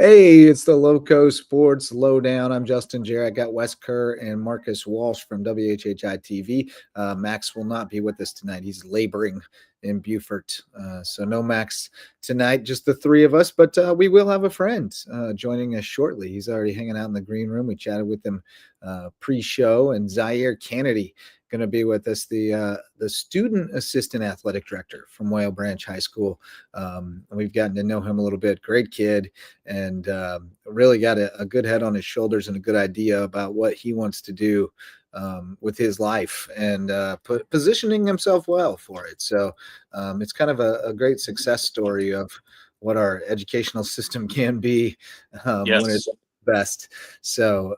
Hey, it's the Lowco Sports Lowdown. I'm Justin Jarrett. I got Wes Kerr and Marcus Walsh from WHHI TV. Max will not be with us tonight. He's laboring in Beaufort. So no Max tonight, just the three of us, but we will have a friend joining us shortly. He's already hanging out in the green room. We chatted with him pre-show, and Zyir Cannady going to be with us, the student assistant athletic director from Whale Branch High School. We've gotten to know him a little bit. Great kid, and really got a good head on his shoulders and a good idea about what he wants to do with his life, and positioning himself well for it. So it's kind of a great success story of what our educational system can be when it's Yes. best. So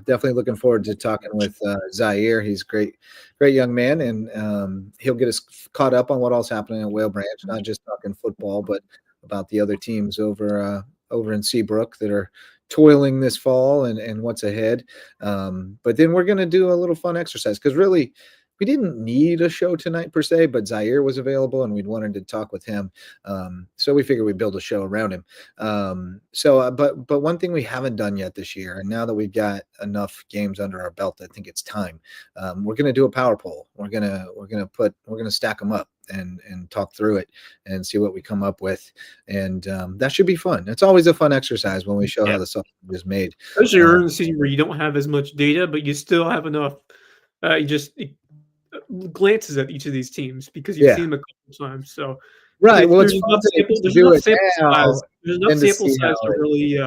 definitely looking forward to talking with Zyir. He's great young man, and he'll get us caught up on what all's happening at Whale Branch, not just talking football, but about the other teams over in Seabrook that are toiling this fall, and what's ahead. But then we're going to do a little fun exercise, because really we didn't need a show tonight per se, but Zyir was available and we'd wanted to talk with him. So we figured we'd build a show around him. But one thing we haven't done yet this year, and now that we've got enough games under our belt, I think it's time. We're going to do a power poll. We're going to stack them up and talk through it and see what we come up with. And that should be fun. It's always a fun exercise when we show how the software is made. Especially early in the season where you don't have as much data, but you still have enough. Glances at each of these teams because you've seen them a couple times. So right. Well, there's enough sample size to really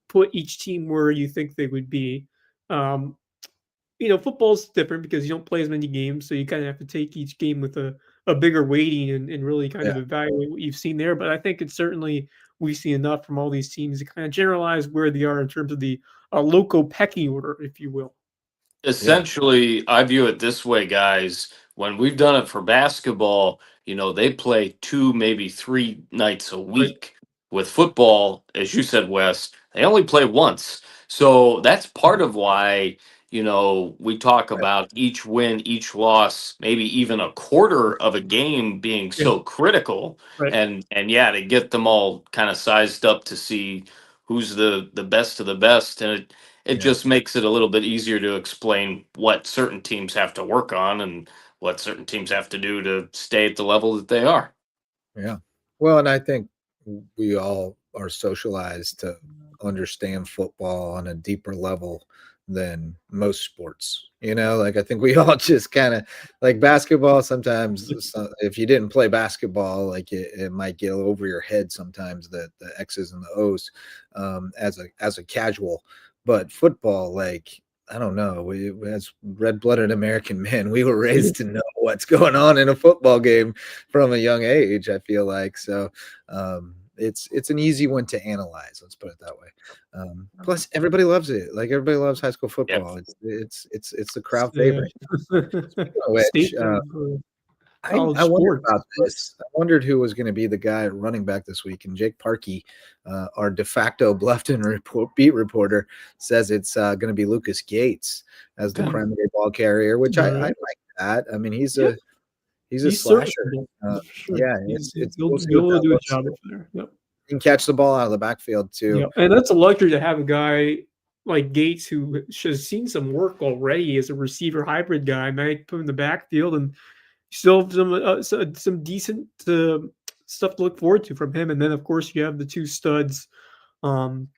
put each team where you think they would be. Football's different because you don't play as many games, so you kind of have to take each game with a bigger weighting and really kind of evaluate what you've seen there. But I think it's certainly we see enough from all these teams to kind of generalize where they are in terms of the local pecking order, if you will. Essentially, I view it this way, guys. When we've done it for basketball, they play 2, maybe 3 nights a week. With football, as you said, Wes, they only play once. So that's part of why, we talk about each win, each loss, maybe even a quarter of a game being so critical. And to get them all kind of sized up to see who's the best of the best. And it just makes it a little bit easier to explain what certain teams have to work on and what certain teams have to do to stay at the level that they are. Yeah. Well, and I think we all are socialized to understand football on a deeper level than most sports. I think we all just kind of like basketball. Sometimes if you didn't play basketball, like it might get over your head sometimes, the X's and the O's as a casual. But football, like, I don't know, as red-blooded American men, we were raised to know what's going on in a football game from a young age, I feel like. So it's an easy one to analyze, let's put it that way. Plus everybody loves it. Like, everybody loves high school football. It's the crowd favorite. Which I wondered about this. I wondered who was going to be the guy running back this week, and Jake Parkey, our de facto Bluffton beat reporter, says it's going to be Lucas Gates as the primary ball carrier, which I like that. I mean, he's a slasher. He'll do a job there. Yep. He can catch the ball out of the backfield too. Yeah, and that's a luxury to have a guy like Gates who has seen some work already as a receiver hybrid guy. Might put him in the backfield and still have some decent stuff to look forward to from him. And then, of course, you have the two studs in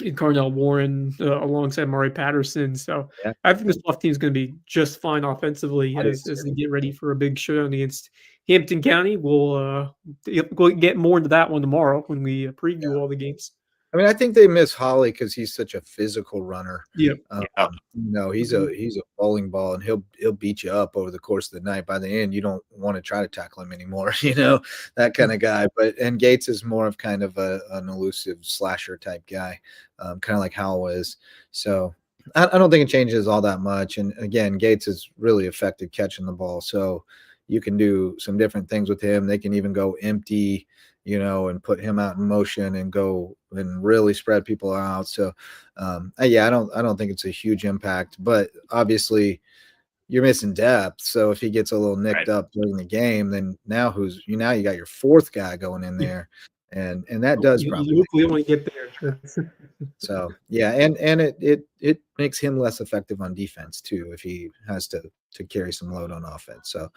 Carnell Warren alongside Mari Patterson. So I think this Bluff team is going to be just fine offensively as they get ready for a big showdown against Hampton County. We'll get more into that one tomorrow when we preview all the games. I mean, I think they miss Holly because he's such a physical runner. Yeah. He's a bowling ball, and he'll beat you up over the course of the night. By the end, you don't want to try to tackle him anymore. That kind of guy. And Gates is more of kind of an elusive slasher type guy, kind of like Howell is. So I don't think it changes all that much. And again, Gates is really effective catching the ball. So you can do some different things with him. They can even go empty, and put him out in motion and go and really spread people out. So, I don't think it's a huge impact, but obviously you're missing depth. So if he gets a little nicked up during the game, then now you got your fourth guy going in there. and that does probably. Hopefully, only get there. So yeah, and it makes him less effective on defense too if he has to carry some load on offense. So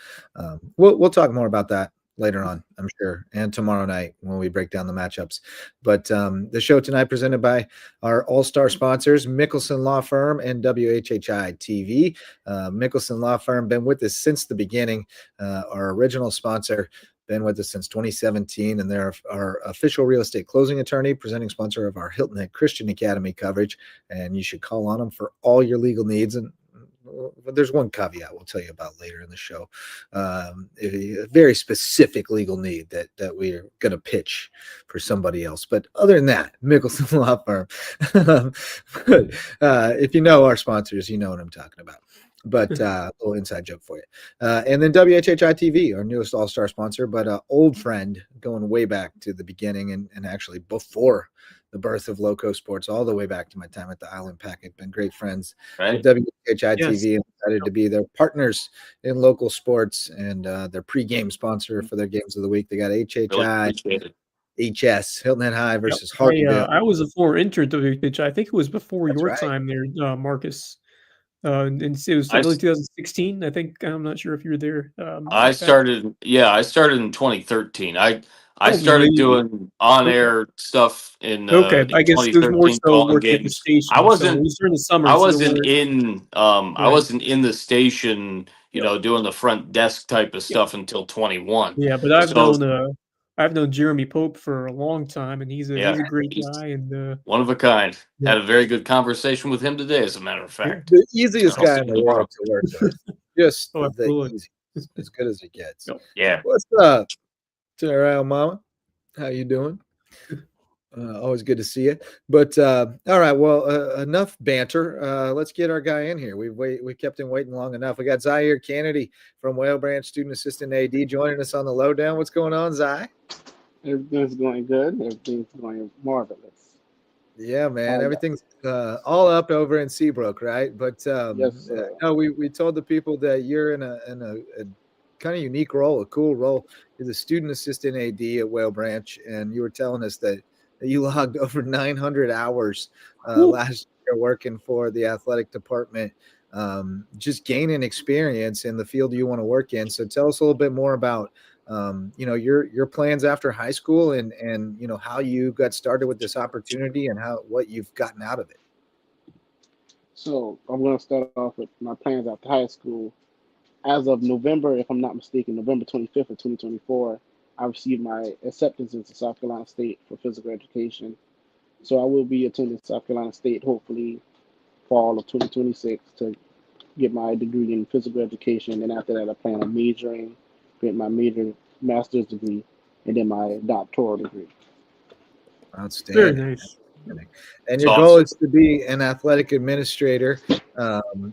we'll talk more about that later on, I'm sure, and tomorrow night when we break down the matchups. But the show tonight presented by our all-star sponsors, Mickelson Law Firm and WHHI TV. Mickelson Law Firm, been with us since the beginning, our original sponsor, been with us since 2017, and they're our official real estate closing attorney, presenting sponsor of our Hilton Head Christian Academy coverage, and you should call on them for all your legal needs. And there's one caveat we'll tell you about later in the show, a very specific legal need that we're going to pitch for somebody else. But other than that, Mickelson Law Firm. If you know our sponsors, you know what I'm talking about. But a little inside joke for you. And then WHHI TV, our newest all-star sponsor, but an old friend going way back to the beginning and actually before the birth of LowcoSports, all the way back to my time at the Island Packet. Been great friends with WHHI TV, and excited to be their partners in local sports and their pregame sponsor for their games of the week. They got HHI, HS, Hilton Head High versus Harveyville. I was a former intern at WHHI. I think it was before That's your right. time there, Marcus. And it was early 2016. I think, I'm not sure if you were there. I started in 2013. I started doing on-air stuff in okay. I guess it was more 2013 so calling working at the games. station. I wasn't. So it was during the summer. I so wasn't right. I wasn't in the station, doing the front desk type of stuff until 21. Yeah, but I've known Jeremy Pope for a long time, and he's a great guy and one of a kind. Had a very good conversation with him today, as a matter of fact. The easiest guy in the world to work with. Just the easiest, as good as it gets. Yeah. What's up, Terrell Mama? How you doing? Always good to see you. But all right, well, enough banter. Let's get our guy in here. We kept him waiting long enough. We got Zyir Cannady from Whale Branch, student assistant AD, joining us on the Lowdown. What's going on, Zy? Everything's going good. Everything's going marvelous. Yeah, man. Everything's all up over in Seabrook, right? But yes, sir. No, we told the people that you're in a kind of unique role, a cool role. You're the student assistant AD at Whale Branch, and you were telling us that you logged over 900 hours last year working for the athletic department, just gaining experience in the field you want to work in. So tell us a little bit more about your plans after high school and how you got started with this opportunity and what you've gotten out of it. So I'm going to start off with my plans after high school. As of November, if I'm not mistaken, November 25th of 2024, I received my acceptance into South Carolina State for physical education. So I will be attending South Carolina State hopefully fall of 2026 to get my degree in physical education. And after that, I plan on majoring, get my master's degree, and then my doctoral degree. Outstanding. Very nice. And your goal is to be an athletic administrator.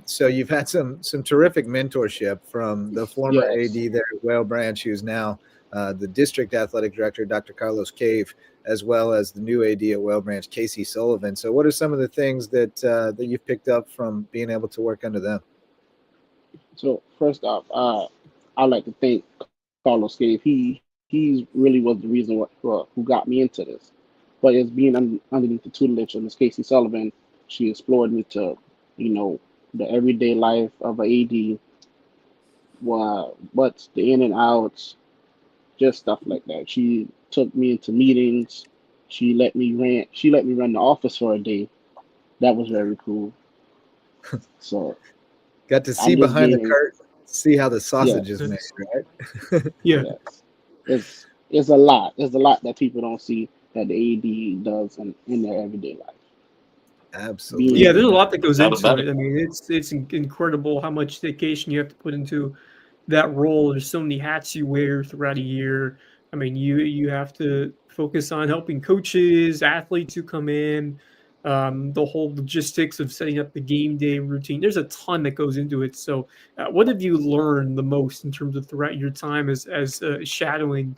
So you've had some terrific mentorship from the former AD there at Whale Branch, who's now the district athletic director, Dr. Carlos Cave, as well as the new AD at Whale Branch, Casey Sullivan. So what are some of the things that you've picked up from being able to work under them? So first off, I'd like to thank Carlos Cave. He really was the reason who got me into this. But it's being underneath the tutelage of Ms. Casey Sullivan, she explored me to, the everyday life of an AD, what's the in and outs, just stuff like that. She took me into meetings. She let me run the office for a day. That was very cool. So got to see behind the curtain, see how the sausage is made, right? Yeah. Yes. It's a lot. There's a lot that people don't see that the AD does in their everyday life. Absolutely. Yeah, there's a lot that goes into it. I mean, it's incredible how much dedication you have to put into that role. There's so many hats you wear throughout a year. I mean, you have to focus on helping coaches, athletes who come in, the whole logistics of setting up the game day routine. There's a ton that goes into it. So what have you learned the most in terms of throughout your time as shadowing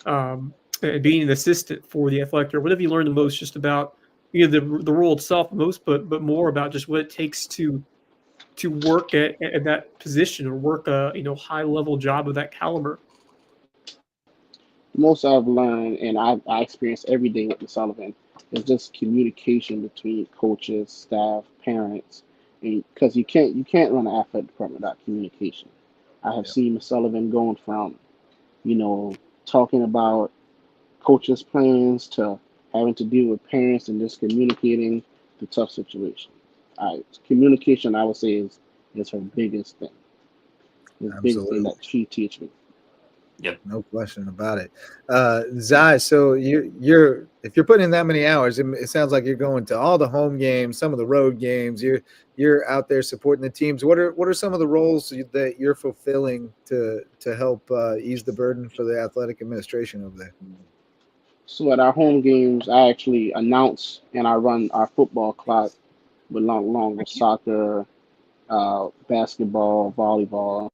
and being an assistant for the athletic director? What have you learned the most just about the role itself most, but more about just what it takes to work at that position or work a high level job of that caliber? most I've learned, and I experience every day with the Sullivan, is just communication between coaches, staff, parents, and because you can't run an athletic department without communication. I have Yeah, seen Miss Sullivan going from talking about coaches' plans to having to deal with parents and just communicating the tough situation. Communication, I would say, is her biggest thing. The biggest thing absolutely. that she teaches me. Yep. No question about it. Zai, so you're if you're putting in that many hours, it sounds like you're going to all the home games, some of the road games. You're out there supporting the teams. What are some of the roles that you're fulfilling to help ease the burden for the athletic administration over there? So at our home games, I actually announce and I run our football clock along with soccer, basketball, volleyball.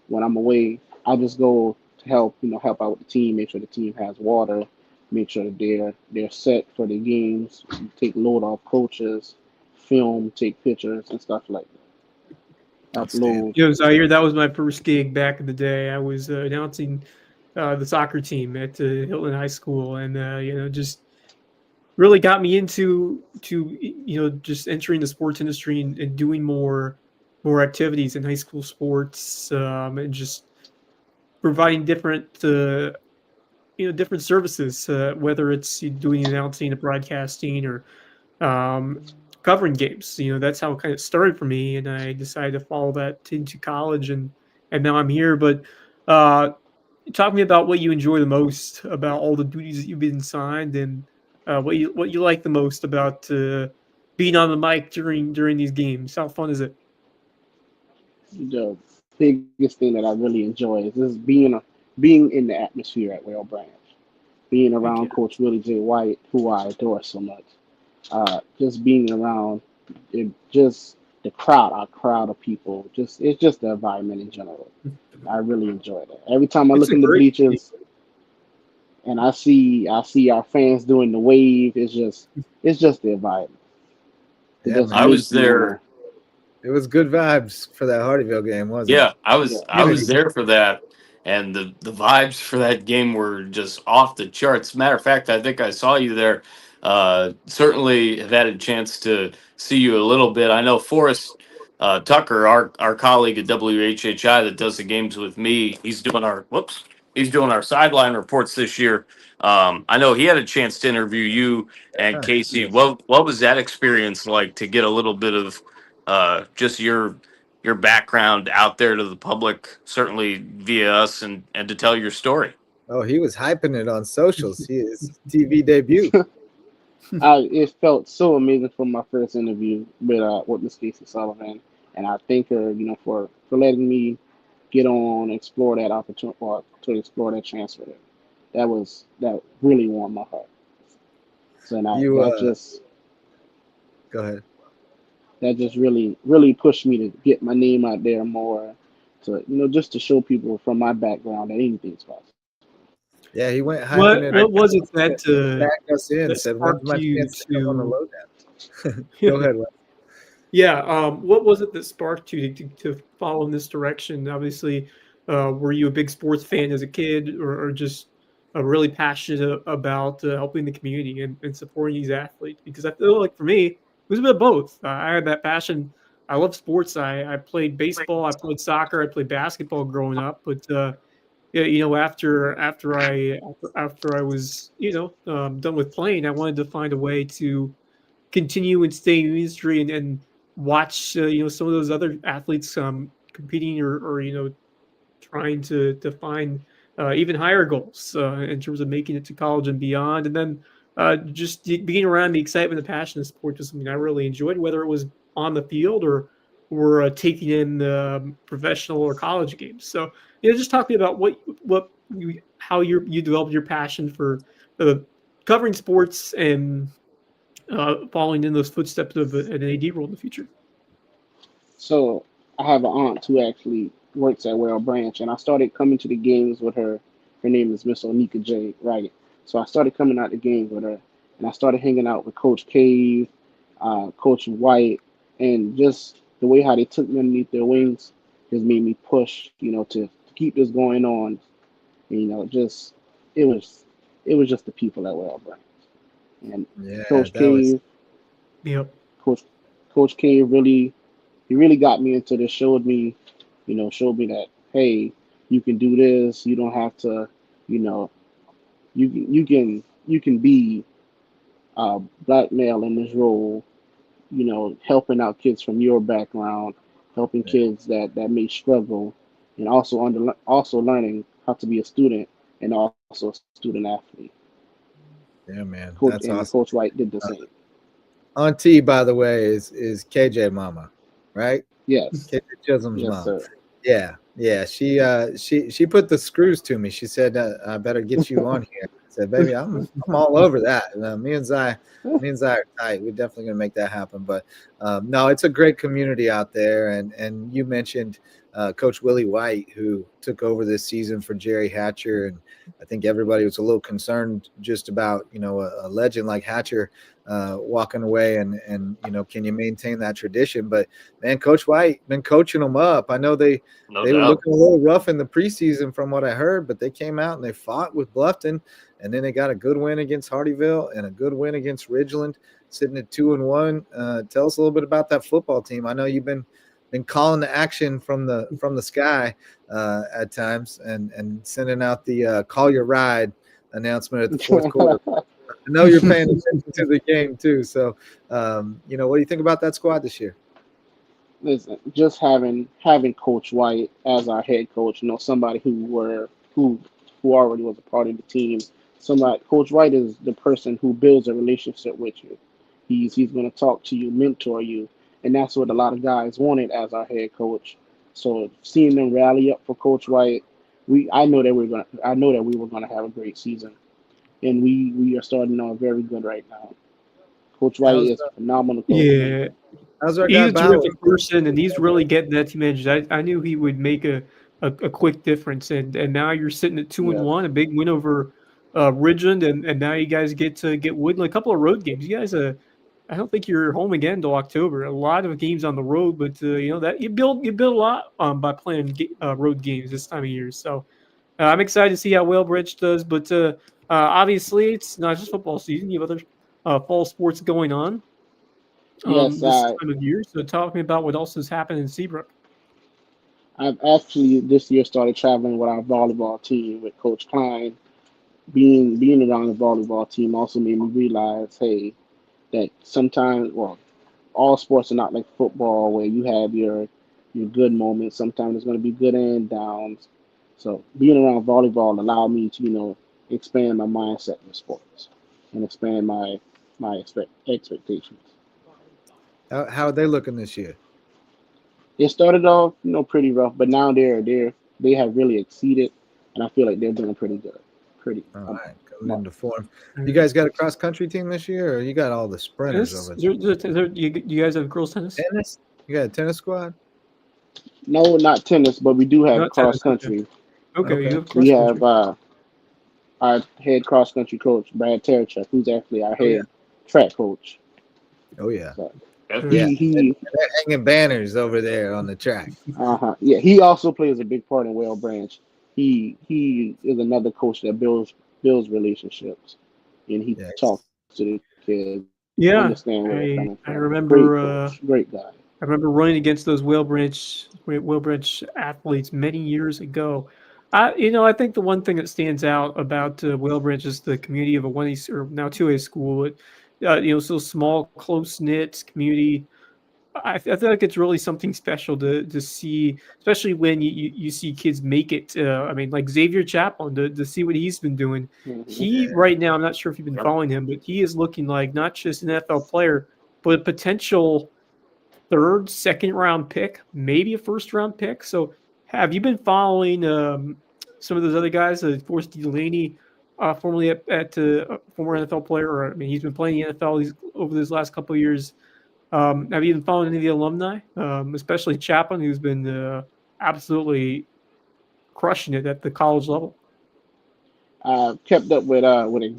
When I'm away, I just go to help out with the team, make sure the team has water, make sure that they're set for the games, take load off coaches, film, take pictures and stuff like that. Outstanding. Upload. Zaire, that was my first gig back in the day. I was announcing the soccer team at Hilton High School, and just really got me into just entering the sports industry and doing more activities in high school sports, and just providing different services, whether it's doing announcing or broadcasting or um, covering games. That's how it kind of started for me, and I decided to follow that into college, and now I'm here. But uh, talk to me about what you enjoy the most about all the duties that you've been assigned, and what you like the most about being on the mic during these games. How fun is it? The biggest thing that I really enjoy is just being in the atmosphere at Whale Branch, being Heck yeah. around Coach Willie J. White, who I adore so much. Just being around it, just the crowd, our crowd of people. It's just the environment in general. I really enjoy that. Every time I It's look a in the great. bleachers and I see our fans doing the wave, it's just the environment. It Yeah, just man. I was makes me there. wanna. It was good vibes for that Hardyville game, wasn't it? Yeah, I Yeah, was I Yeah. was there for that, and the vibes for that game were just off the charts. Matter of fact, I think I saw you there. Certainly have had a chance to see you a little bit. I know Forrest Tucker, our colleague at WHHI that does the games with me. He's doing our sideline reports this year. I know he had a chance to interview you and Huh. Casey. yes. What was that experience like to get a little bit of just your background out there to the public, certainly via us, and to tell your story. Oh, he was hyping it on socials. His TV debut. It felt so amazing for my first interview with Miss Casey Sullivan, and I thank her, for letting me get on, explore that opportunity, or to explore that transfer. That really warmed my heart. So now You go ahead. that just really really pushed me to get my name out there more, to just to show people from my background that anything's possible. Yeah, he went hyping What it what was it backed us in, that said, "When's sparked my you chance to come on the to? lowdown?" Go ahead, Wes. Yeah, what was it that sparked you to follow in this direction? Obviously, were you a big sports fan as a kid, or just really passionate about helping the community and supporting these athletes? Because I feel like for me, it was a bit of both. I had that passion. I love sports. I played baseball. I played soccer. I played basketball growing up. But yeah, after I was done with playing, I wanted to find a way to continue and stay in the industry and watch some of those other athletes competing or trying to find even higher goals in terms of making it to college and beyond. And then just being around the excitement and passion of sport was something I really enjoyed, whether it was on the field or taking in professional or college games. So just talk to me about how you developed your passion for uh, covering sports and following in those footsteps of an AD role in the future. So I have an aunt who actually works at Well Branch, and I started coming to the games with her. Her name is Miss Onika J. Right. So I started coming out to games with her, and I started hanging out with Coach Cave, Coach White, and just the way how they took me underneath their wings has made me push, to keep this going on. Just it was just the people that were all Branch. And Yeah, Coach that was Cave, Yep. Coach Cave really got me into this. Showed me that, hey, you can do this. You don't have to, you know, you can be black male in this role. Helping out kids from your background, helping yeah, kids that may struggle, and also learning how to be a student and also a student athlete. yeah, man, Coach that's and awesome. Coach White did the Uh, same. Auntie, by the way, is KJ Mama, right? Yes, KJ Chisholm's yes, mom. sir. Yeah, yeah. She put the screws to me. She said, "I better get you on here." I said, "Baby, I'm all over that." And, me and Zy are tight. We're definitely gonna make that happen. But no, it's a great community out there. And you mentioned Coach Willie White, who took over this season for Jerry Hatcher, and I think everybody was a little concerned just about a legend like Hatcher walking away, and can you maintain that tradition? But man, Coach White been coaching them up. I know No they were doubt. looking a little rough in the preseason from what I heard, but they came out and they fought with Bluffton, and then they got a good win against Hardyville and a good win against Ridgeland, sitting at 2-1. Tell us a little bit about that football team. I know you've been calling the action from the sky at times, and sending out the call your ride announcement at the fourth quarter. I know you're paying attention to the game too. So, what do you think about that squad this year? Listen, just having Coach White as our head coach, somebody who already was a part of the team. Somebody Coach White is the person who builds a relationship with you. He's going to talk to you, mentor you, and that's what a lot of guys wanted as our head coach. So seeing them rally up for Coach White, I know that we were going to have a great season, and we are starting off very good right now. Coach White How's is a phenomenal coach. Yeah. how's our guy He's a Bauer? terrific person, and he's really getting that team edge. I knew he would make a quick difference, and now you're sitting at two and Yes. one, a big win over Ridgeland, and now you guys get to get Woodland, a couple of road games. You guys, I don't think you're home again till October. A lot of games on the road, but that you build a lot by playing road games this time of year. So I'm excited to see how Whalebridge does, but obviously it's not just football season. You have other fall sports going on Yes, this time of year. So talk to me about what else has happened in Seabrook. I've actually this year started traveling with our volleyball team with Coach Klein. Being around the volleyball team also made me realize, hey, that sometimes, well, all sports are not like football where you have your good moments. Sometimes there's going to be good and downs. So being around volleyball allowed me to expand my mindset in sports and expand my expectations. How are they looking this year? It started off pretty rough, but now they have really exceeded, and I feel like they're doing pretty good. Pretty. All right, coming I'm into form. You guys got a cross country team this year, or you got all the sprinters Tennis? over You guys have girls tennis? there? Tennis? You got a tennis squad? No, not tennis, but we do have Not cross tennis. Okay. country. Okay, you Okay. have We cross have country. our head cross country coach Brad Terechuk, who's actually our Oh yeah. head track coach. Oh yeah. So Yep. Yeah. And he they're hanging banners over there on the track. yeah, he also plays a big part in Whale Branch. He is another coach that builds relationships, and he Yes. talks to the kids, understand where Yeah, they're coming I from. I Great remember coach, great guy. I remember running against those Whalebridge athletes many years ago. I think the one thing that stands out about Whalebridge is the community of a 1A or now 2A school. So small, close knit community. I feel like it's really something special to see, especially when you see kids make it. I mean, like Xavier Chaplin, to see what he's been doing. Hmm. He right now, I'm not sure if you've been Yep. following him, but he is looking like not just an NFL player, but a potential third, second round pick, maybe a first round pick. So, have you been following some of those other guys? Forrest Delaney, formerly at former NFL player, or I mean, he's been playing the NFL over these last couple of years. Have you been following any of the alumni, especially Chaplin, who's been absolutely crushing it at the college level? I kept up with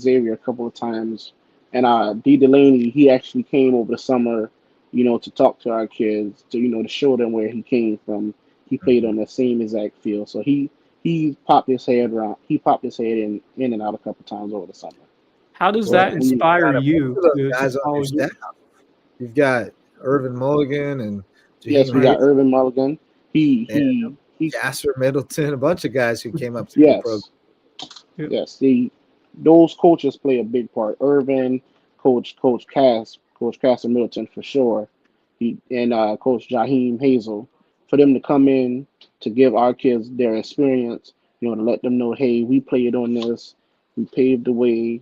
Xavier a couple of times, and D Delaney he actually came over the summer, to talk to our kids, to show them where he came from. He played Mhm. on the same exact field, so he he popped his head around. He popped his head in and out a couple times over the summer. How does Well, that and you've inspire got a bunch you of those to guys on follow your you? staff. You've got Irvin Mulligan and Yes, Jaheim we Right. got Hayes Irvin Mulligan. and He Gasser Middleton, a bunch of guys who came up through the program. yes, Yeah. yes. Those coaches play a big part. Irvin, Coach Cass and Middleton for sure. He and Coach Jaheim Hazel, for them to come in to give our kids their experience, to let them know, hey, we played on this, we paved the way.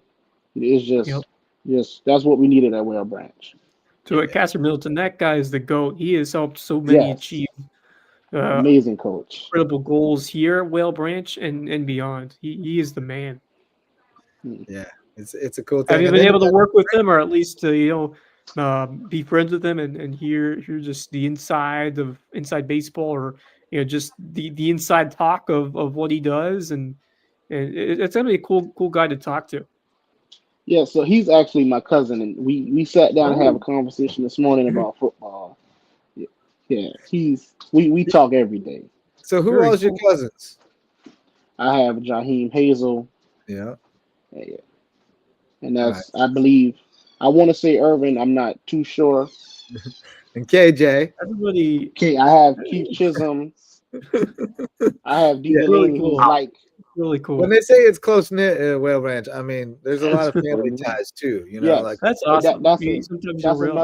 It's Yep. just that's what we needed at Whale Branch. So at Casper Middleton, that guy is the GOAT. He has helped so many Yes, achieve uh, amazing coach. incredible goals here at Whale Branch and beyond. He is the man. Yeah, it's a cool Have thing. you And been then you able to got work with him, or at least be friends with him and hear just the inside baseball, or just the inside talk of what he does, and it's gonna be a cool guy to talk to. Yeah, so he's actually my cousin, and we sat down and have a Oh, conversation this morning about football. Yeah, yeah, we talk every day. so who very all's your cool. cousins? I have Jaheim Hazel, Yeah. yeah, and All right. that's I believe I want to say Irvin. I'm not too sure. And KJ. Everybody, Okay, I have Keith Chisholm. I have D. Yeah. really Delaney, who's cool, like really When cool. they say it's close knit at Whale Ranch, I mean there's a lot That's of family ties too. Like yes, That's that awesome. that's a Sometimes you don't that's realize.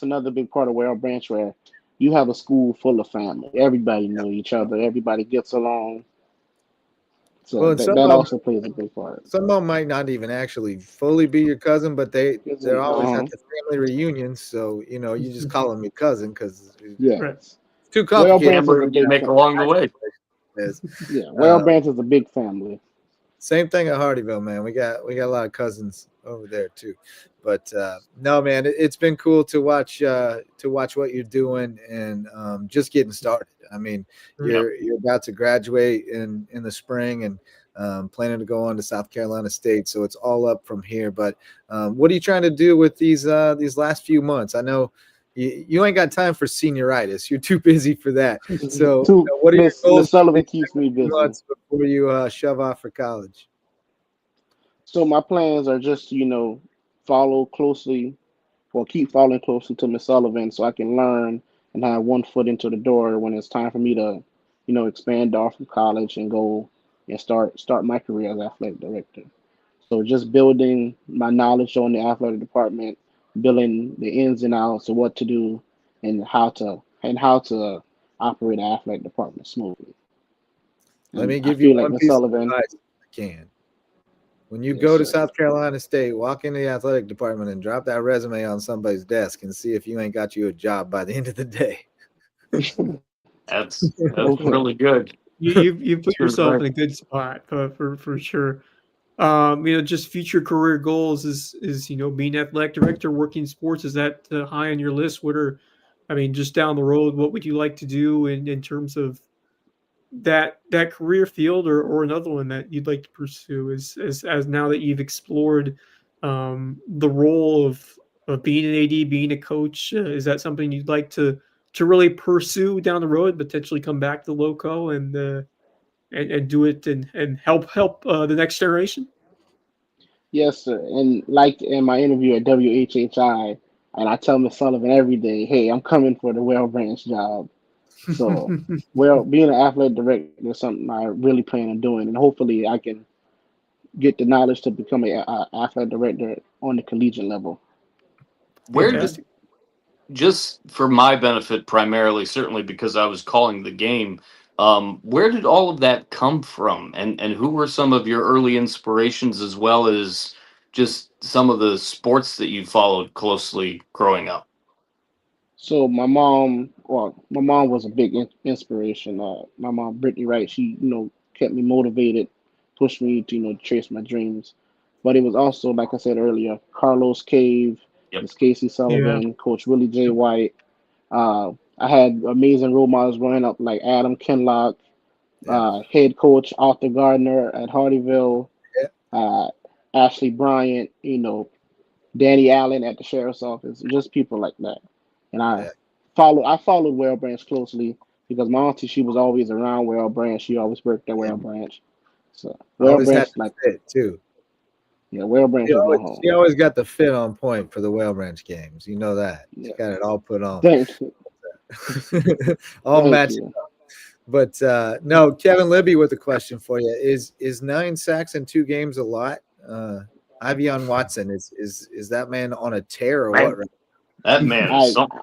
another big part of Whale Branch where you have a school full of family. Everybody know each other. Everybody gets along. So well, and that also plays a big part. some of them might not even actually fully be your cousin, but they're always at Uh-huh. the family reunions. So you just call them your cousin because it's Right. Yes. too Whale complicated Branch is hammer a you big make family. along the way. is. Yeah, Whale Uh, Branch is a big family. Same thing at Hardyville, man. We got a lot of cousins over there too. But no, man, it's been cool to watch what you're doing and just getting started. I mean, Yep. you're about to graduate in the spring and planning to go on to South Carolina State, so it's all up from here. But what are you trying to do with these last few months? I know you ain't got time for senioritis. You're too busy for that. So, what are your Miss goals for Sullivan these keeps me few busy. months before you shove off for college? So my plans are just follow closely or keep following closely to Miss Sullivan so I can learn and have one foot into the door when it's time for me to expand off from college and go and start my career as athletic director. So just building my knowledge on the athletic department, building the ins and outs of what to do and how to operate an athletic department smoothly. Let And me I give you feel like one Miss piece of Sullivan, advice if I can. When you yes, go to sir. South Carolina State, walk into the athletic department and drop that resume on somebody's desk and see if you ain't got you a job by the end of the day. That's Okay. really good. You put True yourself advice. in a good spot for sure. Just future career goals is being athletic director, working sports. Is that high on your list? Just down the road, what would you like to do in terms of that career field, or another one that you'd like to pursue? As now that you've explored the role of being an AD, being a coach, is that something you'd like to really pursue down the road? Potentially come back to Loco and do it and help the next generation. Yes, sir. And like in my interview at WHHI, and I tell Miss Sullivan every day, hey, I'm coming for the Well Branch job. So, being an athletic director is something I really plan on doing, and hopefully I can get the knowledge to become a athletic director on the collegiate level. Where did Fantastic. just for my benefit primarily, certainly because I was calling the game, where did all of that come from? And who were some of your early inspirations as well as just some of the sports that you followed closely growing up? So my mom was a big inspiration. My mom, Brittany Wright, she kept me motivated, pushed me to chase my dreams. But it was also, like I said earlier, Carlos Cave, Yep. Miss Casey Yeah. Sullivan, Coach Willie J. White. I had amazing role models growing up like Adam Kinlock, Yeah. head coach Arthur Gardner at Hardyville, Yeah. uh, Ashley Bryant, Danny Allen at the sheriff's office, just people like that. And Yeah. I followed Well Branch closely because my auntie, she was always around Well Branch. She always worked at Well Branch. So Well Always Branch, had the like, fit too. yeah, Well Branch She is my always, home. she always got the fit on point for the Whale Branch games. You know that. She Yeah. got it all put on. Thank you. All Thank matched. you. But no, Kevin Libby with a question for you. Is 9 sacks in 2 games a lot? Ivion Watson, is that man on a tear or what? Man, that man is I something.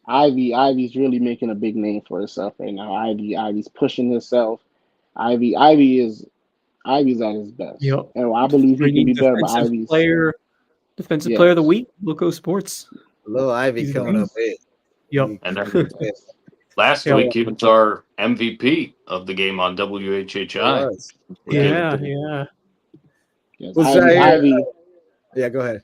Ivy's really making a big name for herself right now. Ivy's pushing herself. Ivy's at his best, Yep. and I believe he can Bringing be better. But Ivy's defensive player of the yes, week, Loco Sports. Little Ivy He's coming up big. Yep. And then yes, last Yeah. week, he was our MVP of the game on WHHI. Was. We gave Yeah, it to him. yeah. yes. Was Zyir, Ivy, yeah, go ahead.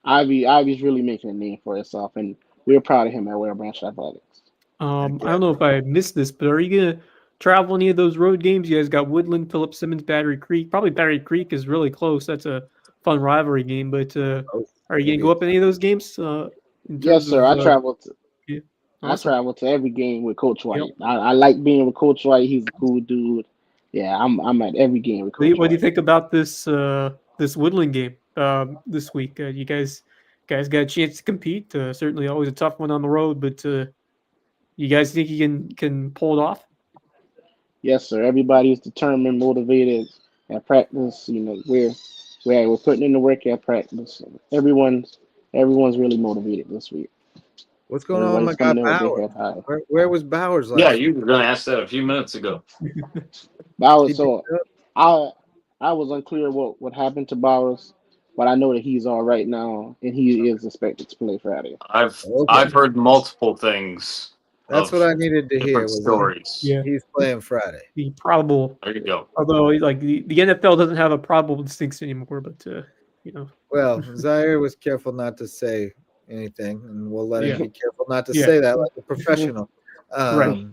Ivy's really making a name for herself, and we're proud of him at Ware Branch Athletics. I don't know if I missed this, but are you gonna travel any of those road games? You guys got Woodland, Philip Simmons, Battery Creek. Probably Battery Creek is really close. That's a fun rivalry game. But Oh, are you gonna go up any of those games? In Yes, terms sir. of yeah. I Awesome. travel to every game with Coach Yep. White. I like being with Coach White. He's a cool dude. Yeah, I'm at every game with Coach What do you White. think about this Woodland game this week? You guys got a chance to compete. Certainly, always a tough one on the road, but you guys think you can pull it off? Yes, sir. Everybody's determined, motivated at practice. You know, we're putting in the work at practice. Everyone's really motivated this week. What's going on, my Everybody's guy coming in with their Bauer? head high. Where was Bowers Yeah, last you week? were going to ask that a few minutes ago. Bowers. He So picked up? I was unclear what happened to Bowers, but I know that he's all right now, and he is expected to play Friday. Okay. I've heard multiple things That's what of I needed to hear different was stories. Yeah. he's playing Friday. The probable, There you go. although like the NFL doesn't have a probable distinction anymore, but you know, Well, Zyir was careful not to say anything, and we'll let him Yeah. be careful not to Yeah. say that like a professional. Right.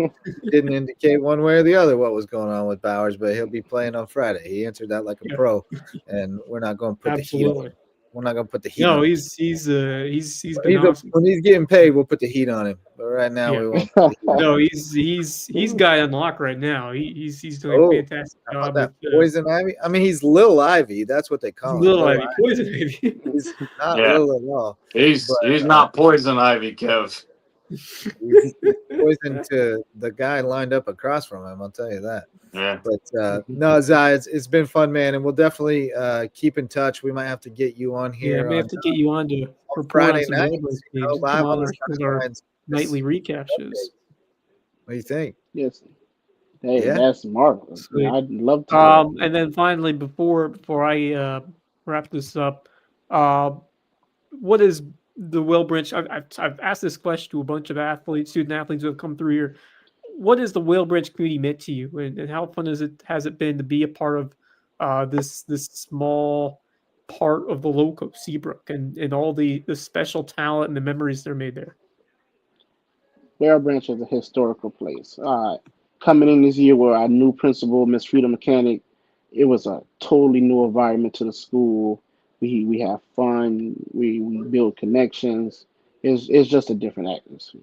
Didn't indicate one way or the other what was going on with Bowers, but he'll be playing on Friday. He answered that like a Yeah. pro, and we're not going to put the heat on. Absolutely. We're not going to put the heat No, on. he's been awesome. When he's getting paid, we'll put the heat on him. But right now, Yeah. we won't. Put the heat on him. No, he's guy on lock right now. He's doing Oh, a fantastic How about job that with Poison Ivy? I mean, he's Lil Ivy. That's what they call him. Little Lil Ivy, Poison Ivy. He's not Yeah. Lil at all. He's But, not poison ivy, Kev. He's poison to the guy lined up across from him. I'll tell you that. Yeah. But no, Zai, it's been fun, man, and we'll definitely keep in touch. We might have to get you on Yeah, I here may on have to get you on to report Friday on some night. Ravens games. Live Come on on the with our sidelines. nightly recap shows. What do you think? Yes. Hey, Yeah. that's marvelous. Sweet. I'd love to. And then finally, before I wrap this up, what is the Will Branch? I've asked this question to a bunch of student athletes who have come through here. What has the Whale Branch community meant to you, and how fun has it been to be a part of this small part of the Loco Seabrook and all the special talent and the memories that are made there? Bear Branch is a historical place. Coming in this year with our new principal, Miss Frida Mechanic, it was a totally new environment to the school. We have fun. We build connections. It's just a different atmosphere.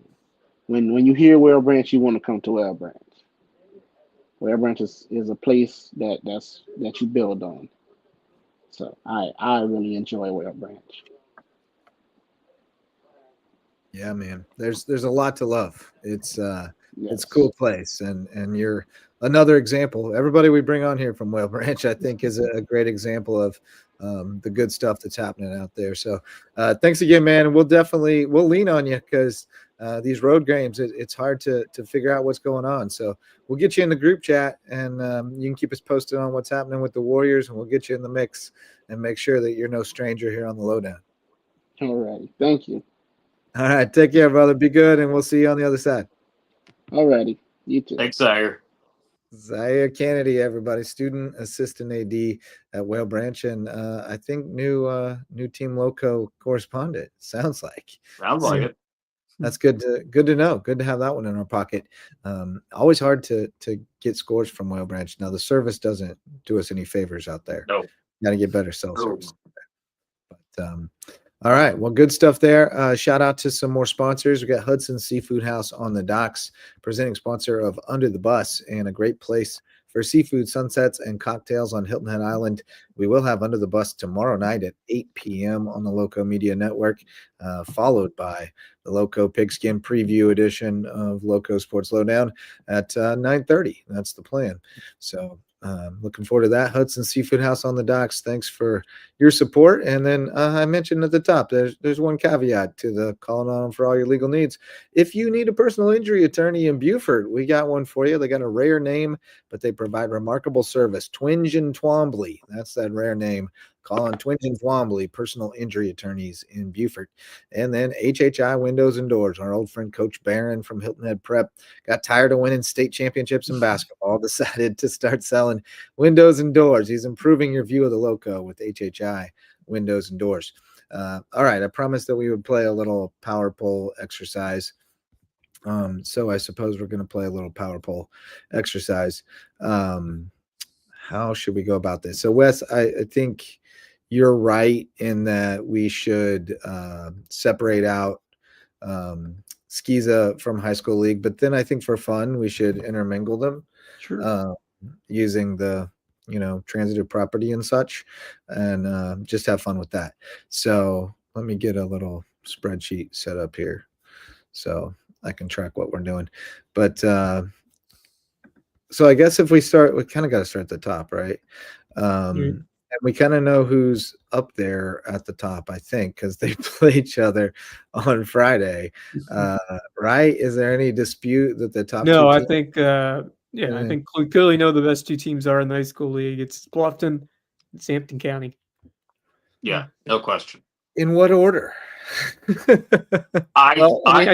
When you hear Whale Branch, you want to come to Whale Branch. Whale Branch is a place that you build on. So I really enjoy Whale Branch. Yeah, man. There's a lot to love. It's a Yes. cool place, and you're another example. Everybody we bring on here from Whale Branch, I think, is a great example of the good stuff that's happening out there. So thanks again, man. And we'll lean on you because these road games, it's hard to figure out what's going on. So we'll get you in the group chat, and you can keep us posted on what's happening with the Warriors, and we'll get you in the mix and make sure that you're no stranger here on the Lowdown. All right. Thank you. All right, take care, brother. Be good, and we'll see you on the other side. All righty. You too. Thanks, Zyir. Zyir Cannady, everybody, student assistant AD at Whale Branch, and I think new Team Loco correspondent. Sounds like. Sounds like it. That's good to know. Good to have that one in our pocket. Always hard to get scores from Whale Branch. Now the service doesn't do us any favors out there. No. Got to get better cell No. service. But All right. Well, good stuff there. Shout out to some more sponsors. We got Hudson Seafood House on the docks, presenting sponsor of Under the Bus, and a great place for seafood sunsets and cocktails on Hilton Head Island. We will have Under the Bus tomorrow night at 8 p.m. on the Lowco Media Network, followed by the Lowco Pigskin Preview edition of Lowco Sports Lowdown at 9:30. That's the plan. So looking forward to that. Hudson Seafood House on the docks. Thanks for your support. And then I mentioned at the top, there's one caveat to the calling on for all your legal needs. If you need a personal injury attorney in Beaufort, we got one for you. They got a rare name, but they provide remarkable service. Twinge and Twombly. That's that rare name. Call on Twinge and Twombly, personal injury attorneys in Beaufort. And then HHI Windows and Doors. Our old friend Coach Barron from Hilton Head Prep got tired of winning state championships in basketball, decided to start selling windows and doors. He's improving your view of the Lowco with HHI Windows and Doors. All right, I promised that we would play a little power poll exercise. So I suppose we're going to play a little power poll exercise. How should we go about this? So Wes, I think you're right in that we should separate out Skiza from high school league, but then I think for fun we should intermingle them. Sure. Using the transitive property and such, and just have fun with that. So let me get a little spreadsheet set up here so I can track what we're doing. But so I guess if we start, we kind of got to start at the top, right? And we kind of know who's up there at the top, I think, because they play each other on Friday, right? Is there any dispute that the top No, two I teams? think I think we clearly know the best two teams are in the high school league. It's Bluffton, it's Hampton County. Yeah, no question. In what order? I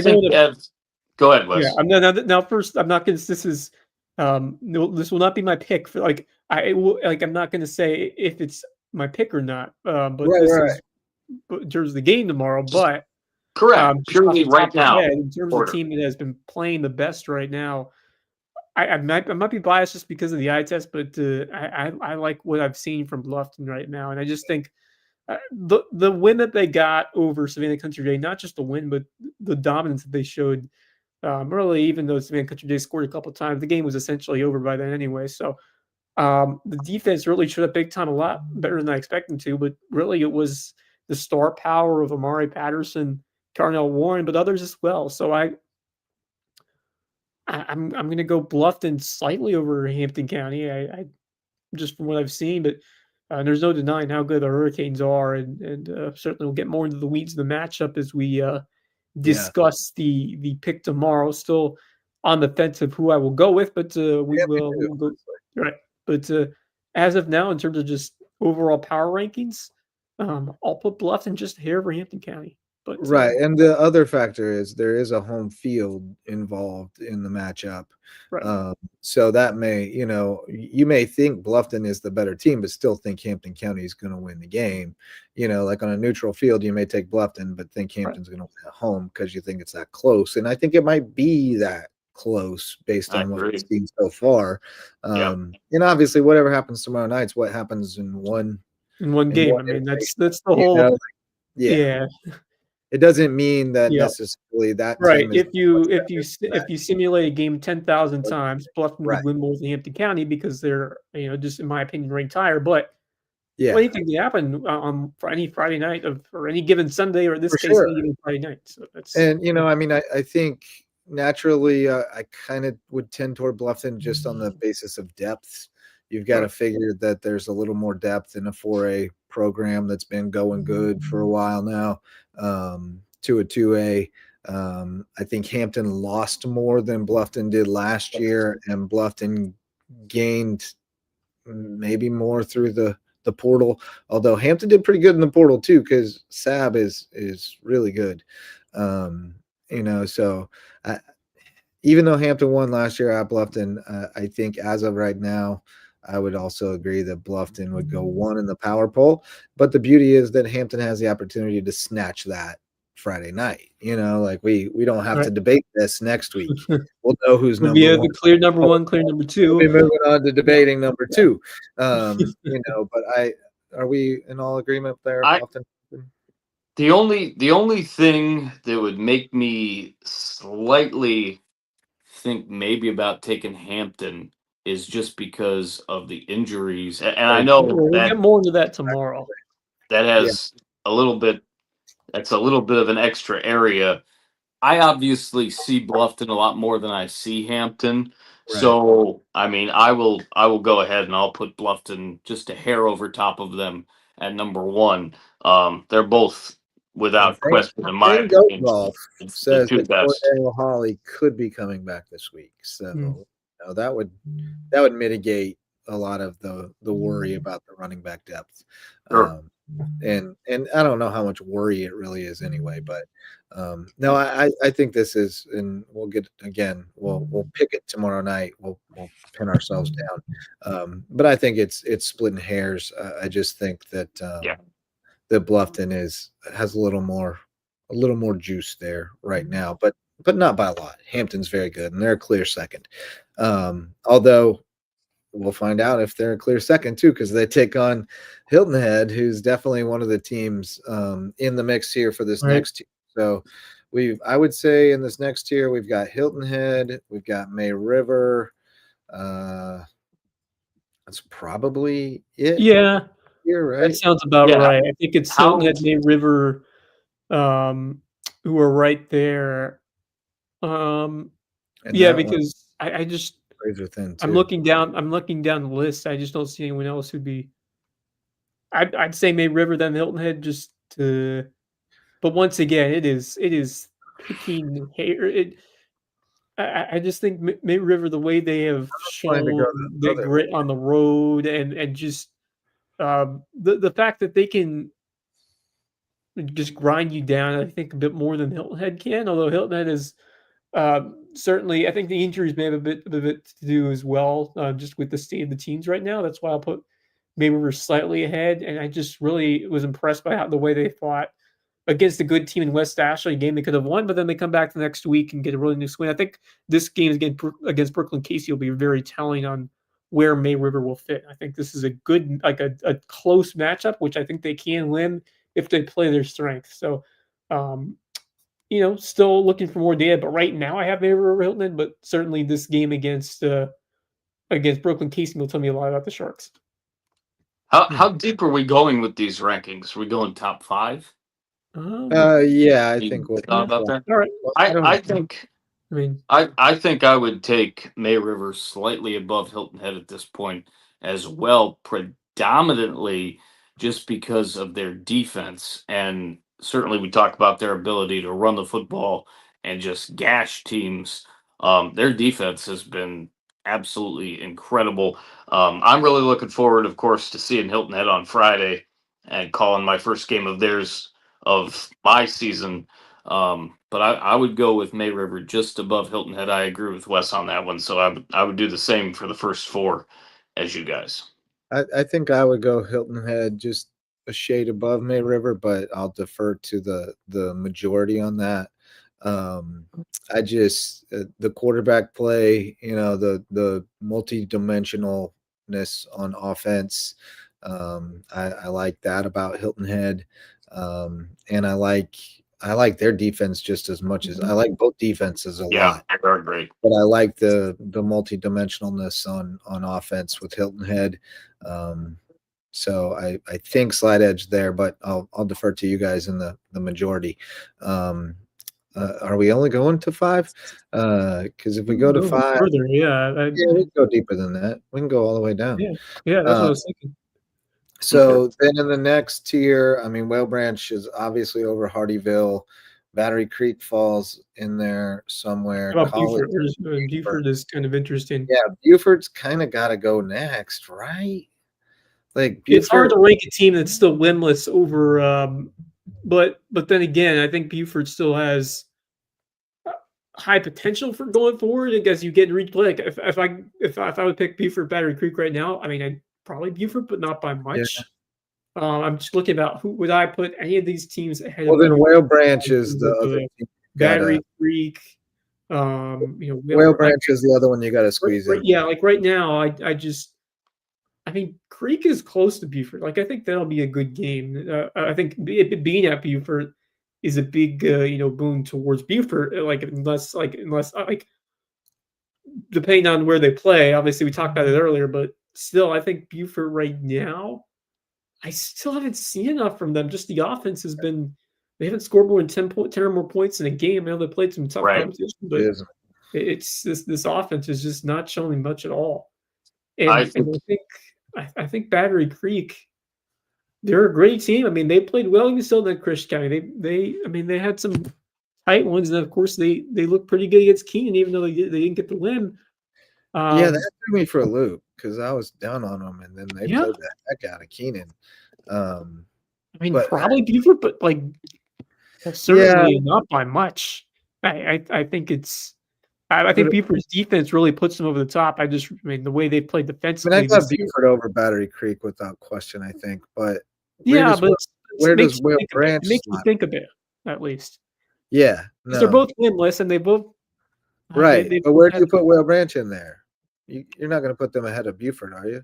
think go ahead, Wes. Yeah, I'm now first. I'm not going to. This is no, this will not be my pick for I'm not going to say if it's my pick or not. But this is in terms of the game tomorrow. But correct, purely right now. In terms of the team that has been playing the best right now, I might be biased just because of the eye test, but I like what I've seen from Bluffton right now, and I just think the win that they got over Savannah Country Day, not just the win, but the dominance that they showed early, even though Savannah Country Day scored a couple of times, the game was essentially over by then anyway. So the defense really showed up big time, a lot better than I expected to, but really it was the star power of Amari Patterson, Carnell Warren, but others as well. So I'm going to go Bluffton slightly over Hampton County. I just from what I've seen, but there's no denying how good the Hurricanes are, and certainly we'll get more into the weeds of the matchup as we discuss the pick tomorrow. Still on the fence of who I will go with, but we will go right. But as of now, in terms of just overall power rankings, I'll put Bluffton just a hair over Hampton County. But right, and the other factor is there is a home field involved in the matchup. Right. So that may, you may think Bluffton is the better team, but still think Hampton County is going to win the game. Like on a neutral field, you may take Bluffton, but think Hampton's going to win at home because you think it's that close. And I think it might be that close based on what we've seen so far. And obviously, whatever happens tomorrow night's what happens in one game. I mean, that's the whole. Yeah. It doesn't mean that necessarily that right. team is If you simulate a game 10,000 times, Bluffton would win more than Hampton County because they're just in my opinion ranked higher. But anything can happen on any Friday night or any given Sunday, or in this case, any given Friday night. So that's I think naturally I kind of would tend toward Bluffton just on the basis of depth. You've got to figure that there's a little more depth in a 4A program that's been going good for a while now. To a 2A. I think Hampton lost more than Bluffton did last year, and Bluffton gained maybe more through the portal. Although Hampton did pretty good in the portal too, because Sab is really good. So even though Hampton won last year at Bluffton, I think as of right now, I would also agree that Bluffton would go 1 in the power poll. But the beauty is that Hampton has the opportunity to snatch that Friday night. We don't have to debate this next week. We'll know who's number one. The clear number one, clear number two. We'll be moving on to debating number 2. But are we in all agreement there? The only thing that would make me slightly think maybe about taking Hampton is just because of the injuries, and I know We'll that get more into that tomorrow. Yeah, has a little bit. That's a little bit of an extra area. I obviously see Bluffton a lot more than I see Hampton. right. So, I mean, I will go ahead and I'll put Bluffton just a hair over top of them at number one. They're both, Well, without question, in my Dane Goat opinion, Golf the says two that best. Cordell Holly could be coming back this week, so Hmm. that would mitigate a lot of the worry about the running back depth. Sure. And I don't know how much worry it really is anyway, but no, I think this is, and we'll get again. We'll pick it tomorrow night. We'll pin ourselves down. But I think it's splitting hairs. I just think that Yeah. that Bluffton has a little more juice there right now, but not by a lot. Hampton's very good, and they're a clear second. Although we'll find out if they're a clear second too, because they take on Hilton Head, who's definitely one of the teams in the mix here for this Right. next tier. So I would say in this next tier, we've got Hilton Head, we've got May River. That's probably it Yeah, here, that right? sounds about Yeah. right. I think it's How Hilton Head, May River, who are right there. And Yeah, that one because I just razor thin I'm too. looking down the list. I just don't see anyone else who'd be. I'd say May River then Hilton Head just to. But once again, it is picking hair. I just think May River, the way they have Trying to go shown the the other grit on the road and just the fact that they can just grind you down, I think a bit more than Hilton Head can. Although Hilton Head is certainly, I think the injuries may have a bit to do as well, just with the state of the teams right now. That's why I'll put maybe we're slightly ahead, and I just really was impressed by the way they fought against a good team in West Ashley, a game they could have won, but then they come back the next week and get a really nice win. I think this game against Brooklyn Casey will be very telling on where May River will fit. I think this is a good, like a close matchup, which I think they can win if they play their strength. So, um, still looking for more data, but right now I have May River Hilton, but certainly this game against Brooklyn Casey will tell me a lot about the Sharks. how deep are we going with these rankings? Are we going top five? Yeah, I You think we'll thought about that? All right. well, I don't I know. think I mean, I think I would take May River slightly above Hilton Head at this point as well, predominantly just because of their defense. And certainly we talk about their ability to run the football and just gash teams. Their defense has been absolutely incredible. I'm really looking forward, of course, to seeing Hilton Head on Friday and calling my first game of theirs of my season. But I would go with May River just above Hilton Head. I agree with Wes on that one. So I would do the same for the first four as you guys. I think I would go Hilton Head just a shade above May River, but I'll defer to the majority on that. I just the quarterback play, the multi-dimensionalness on offense. I like that about Hilton Head, and I like their defense just as much as I like both defenses a Yeah, lot. they're great. But I like the multi-dimensionalness on offense with Hilton Head. So I think slight edge there, but I'll defer to you guys in the majority. Are we only going to five? Because if we go to go five, further, yeah, yeah, we can go deeper than that. We can go all the way down. yeah, that's what I Uh, was thinking. so then in the next tier, I mean, Whale Branch is obviously over Hardyville. Battery Creek falls in there somewhere. How about College, Buford? Buford is kind of interesting. yeah, Buford's kind of got to go next, right? Like It's hard Buford, to rank a team that's still winless over, but then again, I think Buford still has high potential for going forward. I guess you get replay. Like if I would pick Buford Battery Creek right now, I mean I'd probably Buford, but not by yeah. much. I'm just looking about who would I put any of these teams ahead Well, of then Buford Whale Branch in is terms the of other the team. Battery Creek. Whale Branch is the other one you got to squeeze in. Yeah, like right now, I just I mean, Creek is close to Buford. Like, I think that'll be a good game. I think being at Buford is a big, boon towards Buford. Like, depending on where they play. Obviously, we talked about it earlier, but still, I think Buford right now, I still haven't seen enough from them. Just the offense has been. They haven't scored more than 10 or more points in a game. I know they played some tough Right. competition, but It is. it's this offense is just not showing much at all. I And think I think Battery Creek, they're a great team. I mean, they played well against Lowdown Christian County. They had some tight ones, and of course they looked pretty good against Keenan, even though they didn't get the win. Yeah, that threw me for a loop because I was down on them, and then they Yeah. played the heck out of Keenan. I mean, but- probably Buford, but like certainly not by much. I think it's. I think Buford's defense really puts them over the top. I mean, the way they played defensively. I got Buford over Battery Creek without question, I think. But yeah, where does Will Branch it makes you think a bit, at least. Yeah, because they're both winless and they both right. They but where do you put Will Branch in there? You're not going to put them ahead of Buford, are you?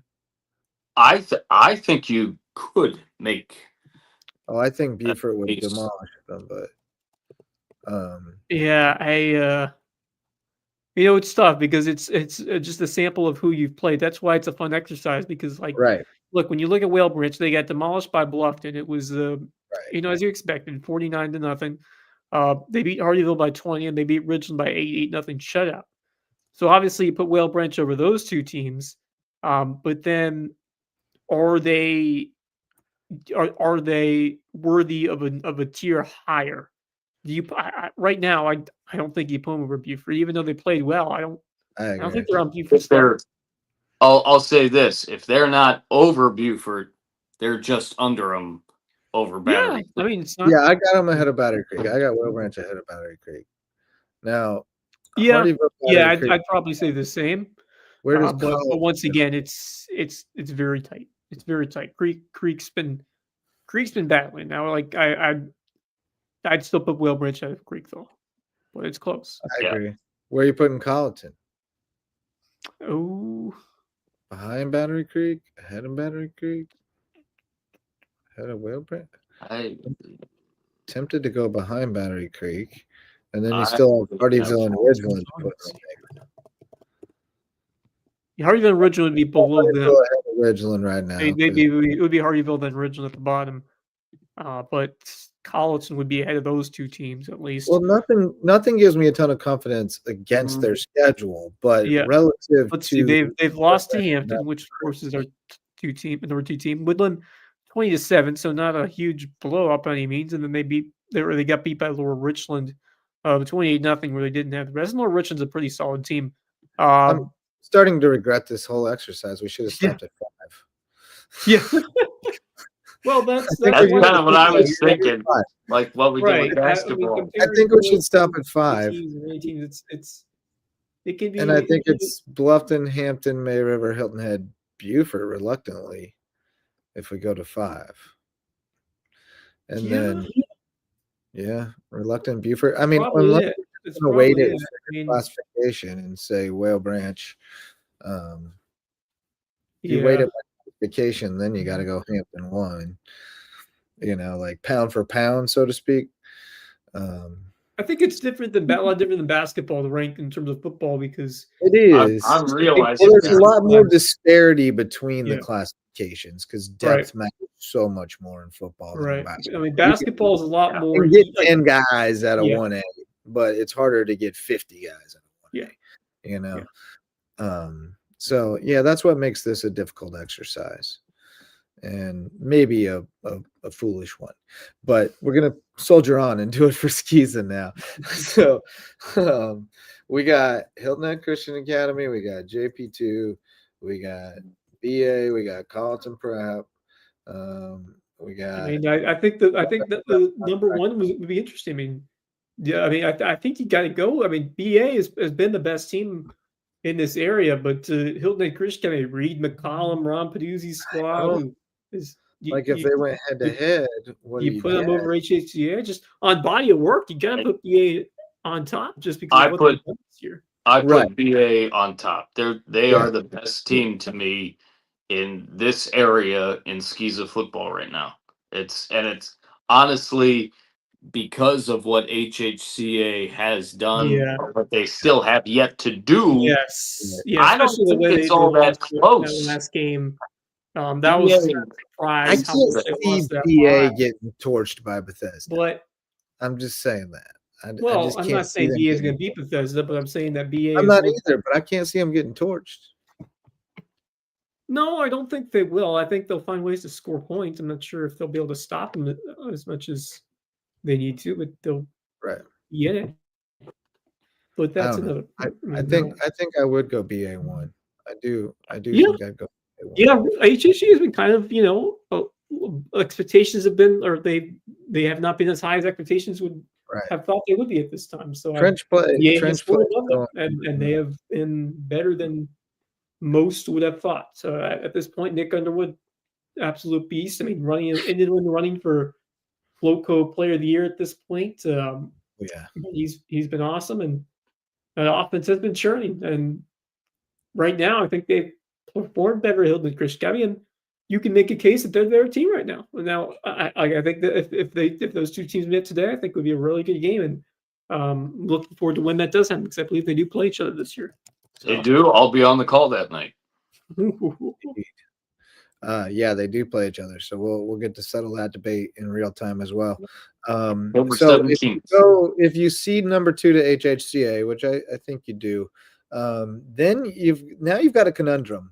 I think you could make. Oh, I think Buford would demolish them, but yeah, it's tough because it's just a sample of who you've played. That's why it's a fun exercise because, like, right. Look, when you look at Whale Branch, they got demolished by Bluffton. It was, as you expected, 49-0. They beat Hardyville by 20, and they beat Ridgeland by 8-0 shutout. So obviously, you put Whale Branch over those two teams, but then are they worthy of a tier higher? Do you right now? I don't think you put them over Buford, even though they played well. I don't think they're on Buford's level. I'll say this: if they're not over Buford, they're just under them over Battery. Yeah, I mean, it's not. Yeah, I got them ahead of Battery Creek. I got Will Branch ahead of Battery Creek. Now, I'd probably say the same. Where does but once again, it's very tight. It's very tight. Creek's been battling now. Like I'd still put Whale Branch ahead of Creek though, but it's close. I agree. Where are you putting Colleton? Oh, behind Battery Creek, ahead of Battery Creek, ahead of Whale Branch. I tempted to go behind Battery Creek, and then you still have Hardyville and Ridgeland. Hardyville and Ridgeland would be below them. Ridgeland right now. It would be Hardyville then Ridgeland at the bottom, but Colleton would be ahead of those two teams at least. Well, nothing gives me a ton of confidence against their schedule, but relative to they've lost to Hampton, which of course is our number two team. Woodland 20-7, so not a huge blow up by any means. And then they got beat by Lower Richland, 28-0, where they didn't have the rest. Lower Richland's a pretty solid team. I'm starting to regret this whole exercise. We should have stopped at 5. Yeah. Well, that's kind of what I was thinking. Like what we did with basketball. I think we should stop at 5. It can be, and I think it's Bluffton, Hampton, May River, Hilton Head, Buford, reluctantly, if we go to 5. And then, reluctant Buford. I mean, unless it's going to weight it classification and say Whale Branch. You weight it by classification, then you got to go Hampton 1. Like pound for pound, so to speak. I think it's different than a lot different than basketball, the rank in terms of football, because it is. I'm realizing there's a lot more disparity between the classifications because depth matters so much more in football than basketball. I mean, basketball is a lot more. You get 10 guys at a 1A, but it's harder to get 50 guys at a 1A. So that's what makes this a difficult exercise. And maybe a foolish one, but we're gonna soldier on and do it for Skeeza now. So we got Hilton Head Christian Academy, we got JP2, we got BA, we got Colleton Prep, we got. I think that the number one would be interesting. I think you got to go. I mean, BA has been the best team in this area, but Hilton Head Christian, Reed McCollum, Ron Peduzzi's squad. If they went head to head, you put them over HHCA just on body of work. You got to put BA on top just because I put BA on top. They are the best team to me in this area in Skeeza football right now. It's honestly because of what HHCA has done, Yeah. but they still have yet to do. Yes. Yeah. I don't Especially the think way it's they all that lost that close. last game. That BA, was a I surprise how can't much they see lost that BA line. getting torched by Bethesda. But I'm just saying that. I well, just I'm can't not see saying them BA is getting. going to beat Bethesda, but I'm saying that BA I'm is not looked. either, but I can't see them getting torched. No, I don't think they will. I think they'll find ways to score points. I'm not sure if they'll be able to stop them as much as they need to, but they'll Right. be in it. But I that's don't know. another. I think I would go BA1. I do Yeah. think I'd go BA1. Yeah, HHC has been kind of, expectations have been, or they have not been as high as expectations would Right. have thought they would be at this time. So Trench play. BA has Trench scored play. above them, and they have been better than most would have thought. So at this point, Nick Underwood, absolute beast. I mean, ended in the running for Lowco Player of the Year at this point. Yeah. He's been awesome, and the offense has been churning. And right now, I think they've performed better than Chris Gabby, and you can make a case that they're their team right now. Now, I think that if those two teams met today, I think it would be a really good game, and looking forward to when that does happen because I believe they do play each other this year. They do. I'll be on the call that night. Yeah, they do play each other, so we'll get to settle that debate in real time as well. October So 17th. if you seed number 2 to HHCA, which I think you do, then you've got a conundrum.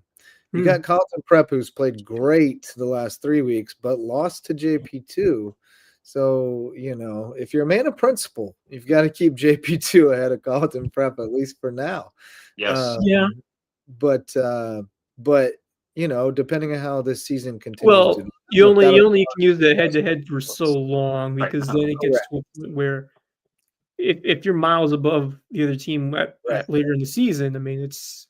You got Carleton Prep, who's played great the last 3 weeks, but lost to JP2. So, if you're a man of principle, you've got to keep JP2 ahead of Carleton Prep, at least for now. Yes. Yeah. But depending on how this season continues, well, you only can use the head-to-head for so long because then it gets to a point where if you're miles above the other team later in the season, I mean, it's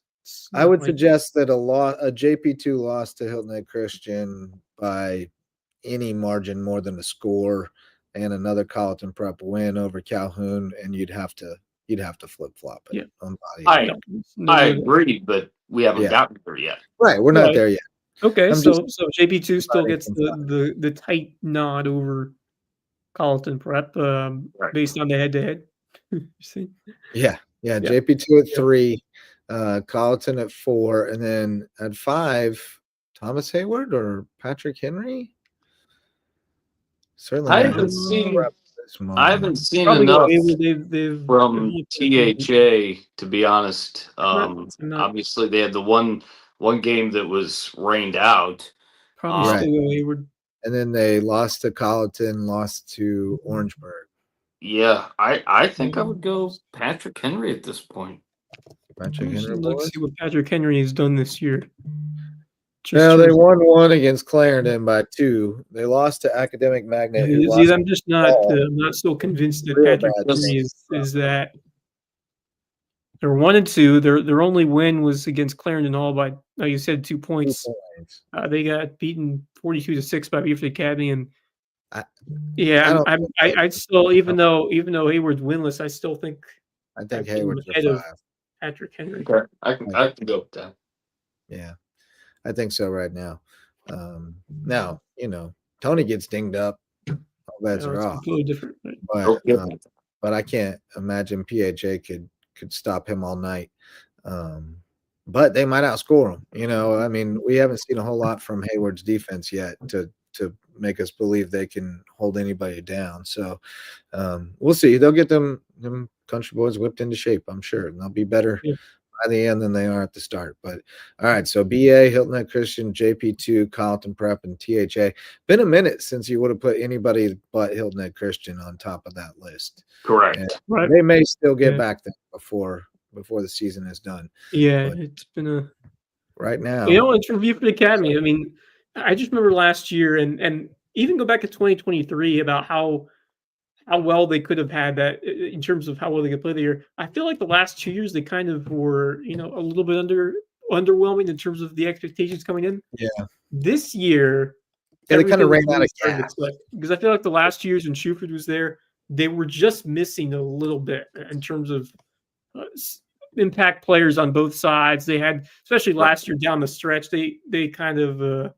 I would suggest that a JP2 loss to Hilton Head Christian by any margin more than a score and another Carleton Prep win over Calhoun, and you'd have to flip flop it on body. I agree, but we haven't gotten there yet. Right, we're not there yet. Okay, so JP2 still gets the tight nod over Carleton Prep based on the head-to-head. Yeah. JP2 at 3, Carleton at 4, and then at 5, Thomas Hayward or Patrick Henry. Certainly, I haven't seen enough from THA, to be honest. Obviously, they had the one game that was rained out. Probably still Hayward. And then they lost to Colleton, lost to Orangeburg. Yeah, I think I would go Patrick Henry at this point. Patrick Henry. Let's see what Patrick Henry has done this year. Well, they won 1 against Clarendon by 2. They lost to Academic Magnet. I'm just not so convinced that Patrick Henry is that. They're 1-2. Their only win was against Clarendon, all by, like you said, 2 points. They got beaten 42-6 by Buford Academy, and I still, even though Hayward's winless, I still think Hayward's ahead of Patrick Henry. Okay, I can go with that. Yeah, I think so right now. Now Tony gets dinged up, all bets are off. Completely different. But I can't imagine PHA could stop him all night. But they might outscore him. I mean, we haven't seen a whole lot from Hayward's defense yet to make us believe they can hold anybody down. So we'll see. They'll get them country boys whipped into shape, I'm sure, and they'll be better by the end than they are at the start. But all right, so BA, Hilton Head Christian, JP2, Carleton Prep, and THA. Been a minute since you would have put anybody but Hilton Head Christian on top of that list. Correct. Right. They may still get back there before the season is done. Yeah, but it's been a right now. It's from Buford Academy. I mean, I just remember last year and even go back to 2023 about how well they could have had that in terms of how well they could play the year. I feel like the last 2 years they kind of were, a little bit underwhelming in terms of the expectations coming in. Yeah. This year, they kind of ran out of gas. Because I feel like the last 2 years when Shuford was there, they were just missing a little bit in terms of impact players on both sides. They had, especially last year down the stretch, they kind of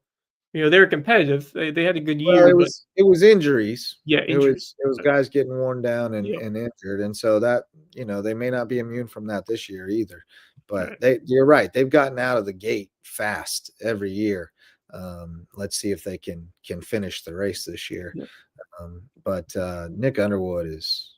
they were competitive. They had a good Well, year, but it was injuries. yeah, injuries. It was guys getting worn down and, Yeah. and injured, and so that they may not be immune from that this year either. But Right. you're right. They've gotten out of the gate fast every year. Let's see if they can finish the race this year. Yeah. But Nick Underwood is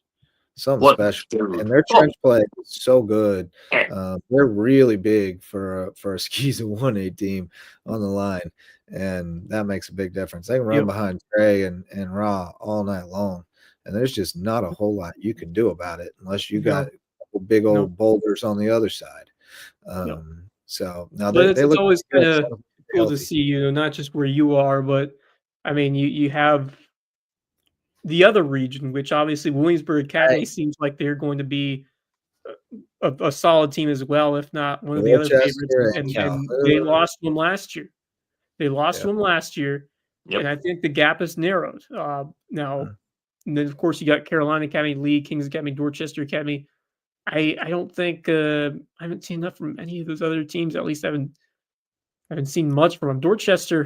something What special, dude. and their trench play is so good. Eh. They're really big for a skis and 1A team on the line, and that makes a big difference. They can run Yep. behind Trey and Raw all night long, and there's just not a whole lot you can do about it unless you got a couple big old boulders on the other side. So now But they it's look always kind of cool healthy. to see, not just where you are, but I mean, you have the other region, which obviously Williamsburg Academy Right. seems like they're going to be a solid team as well, if not one of the other favorites. Rochester And and they Calhoun. lost to them last year. They lost to Yeah. them last year, Yep. and I think the gap is narrowed. Now, and then of course you got Carolina Academy, Lee, Kings Academy, Dorchester Academy. I don't think I haven't seen enough from any of those other teams. At least I haven't seen much from them. Dorchester,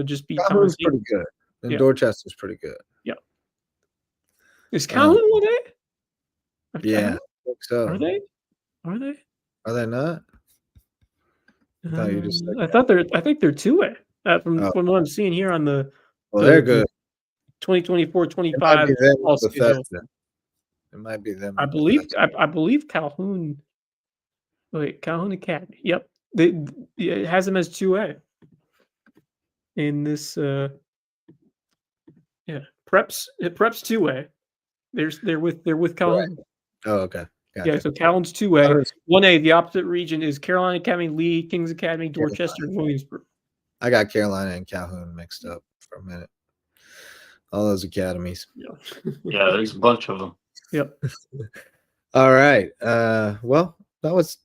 just beat Calhoun's Thomas. pretty good, and Yeah. Dorchester's pretty good. Yeah. Is Calhoun 1A? Yeah, I think so. Are they? Are they? Are they not? I thought you just said I think they're 2A. From Oh. what I'm seeing here on the well, they're good. 2024-25 It might be them fall with schedule. Bethesda. It might be them. I with believe Bethesda. I believe Calhoun. Wait, Calhoun Academy. Yep, it has them as 2A in this. Preps 2A. They're with Calhoun. Oh, okay. Gotcha. Yeah, so Calhoun's 2A. Calhoun's- 1A, the opposite region is Carolina Academy, Lee, Kings Academy, Dorchester, and Williamsburg. I got Carolina and Calhoun mixed up for a minute. All those academies. Yeah, there's a bunch of them. Yep. All right. Well, that was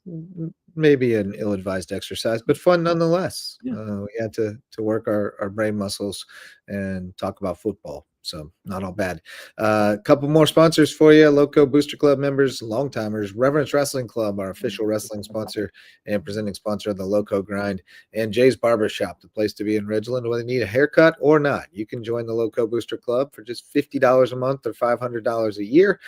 maybe an ill-advised exercise, but fun nonetheless. Yeah. We had to work our brain muscles and talk about football. So not all bad. A couple more sponsors for you. Lowco Booster Club members, long-timers, Reverence Wrestling Club, our official wrestling sponsor and presenting sponsor of the Lowco Grind, and Jay's Barbershop, the place to be in Ridgeland, whether you need a haircut or not. You can join the Lowco Booster Club for just $50 a month or $500 a year.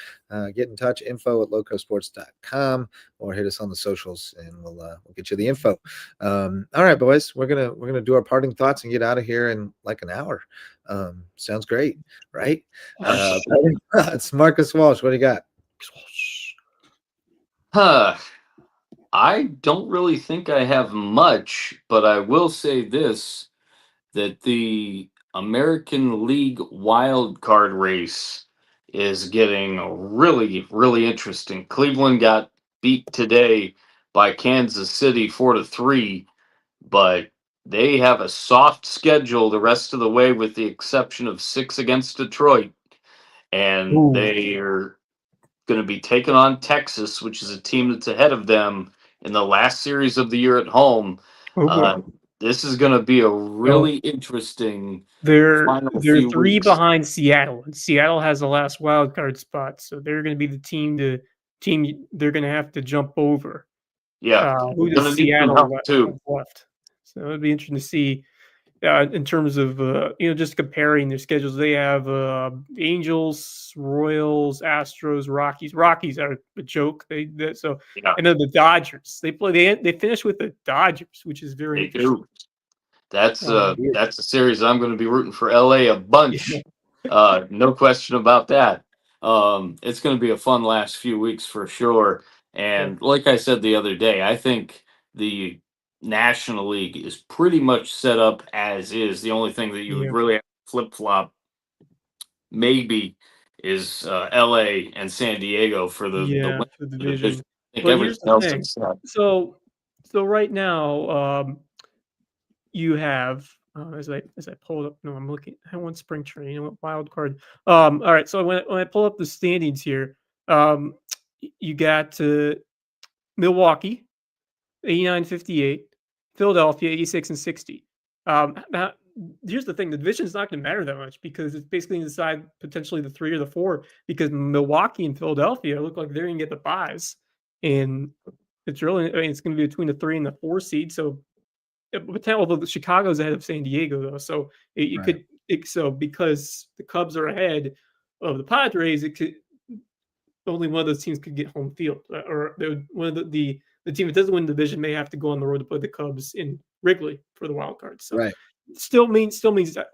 Get in touch, info@LowcoSports.com, or hit us on the socials and we'll get you the info. All right, boys, we're gonna do our parting thoughts and get out of here in like an hour. Sounds great, right? It's Marcus Walsh. What do you got? I don't really think I have much, but I will say this, that the American League wild card race is getting really, really interesting. Cleveland got beat today by Kansas City 4-3, but they have a soft schedule the rest of the way, with the exception of 6 against Detroit. And they are going to be taking on Texas, which is a team that's ahead of them in the last series of the year at home. This is going to be a really interesting They're final few 3 weeks. behind Seattle, and Seattle has the last wild card spot, so they're going to be the team they're going to have to jump over. Yeah, who gonna does need some Seattle help too. left? So it'd be interesting to see. In terms of just comparing their schedules, they have Angels, Royals, Astros, Rockies. Rockies are a joke. And then the Dodgers. They finish with the Dodgers, which is very interesting. Do. That's a series I'm going to be rooting for LA a bunch. No question about that. It's going to be a fun last few weeks for sure. And like I said the other day, I think the National League is pretty much set up as is. The only thing that you would really have to flip-flop maybe is LA and San Diego for the division. I think But everything here's the else thing. is set. So right now, you have as I pull it up. No, I'm looking. I want spring training. I want wild card. All right. So when I pull up the standings here, you got Milwaukee, 89-58, Philadelphia, 86-60. Now, here's the thing: the division is not going to matter that much because it's basically decide potentially the 3 or the 4. Because Milwaukee and Philadelphia look like they're going to get the buys, and It's really, I mean, it's going to be between the 3 and the 4 seed. So, although Chicago's ahead of San Diego, though, so it Right. could. So because the Cubs are ahead of the Padres, it could only one of those teams could get home field, or one of the team that doesn't win the division may have to go on the road to play the Cubs in Wrigley for the wild card. So, Right. still means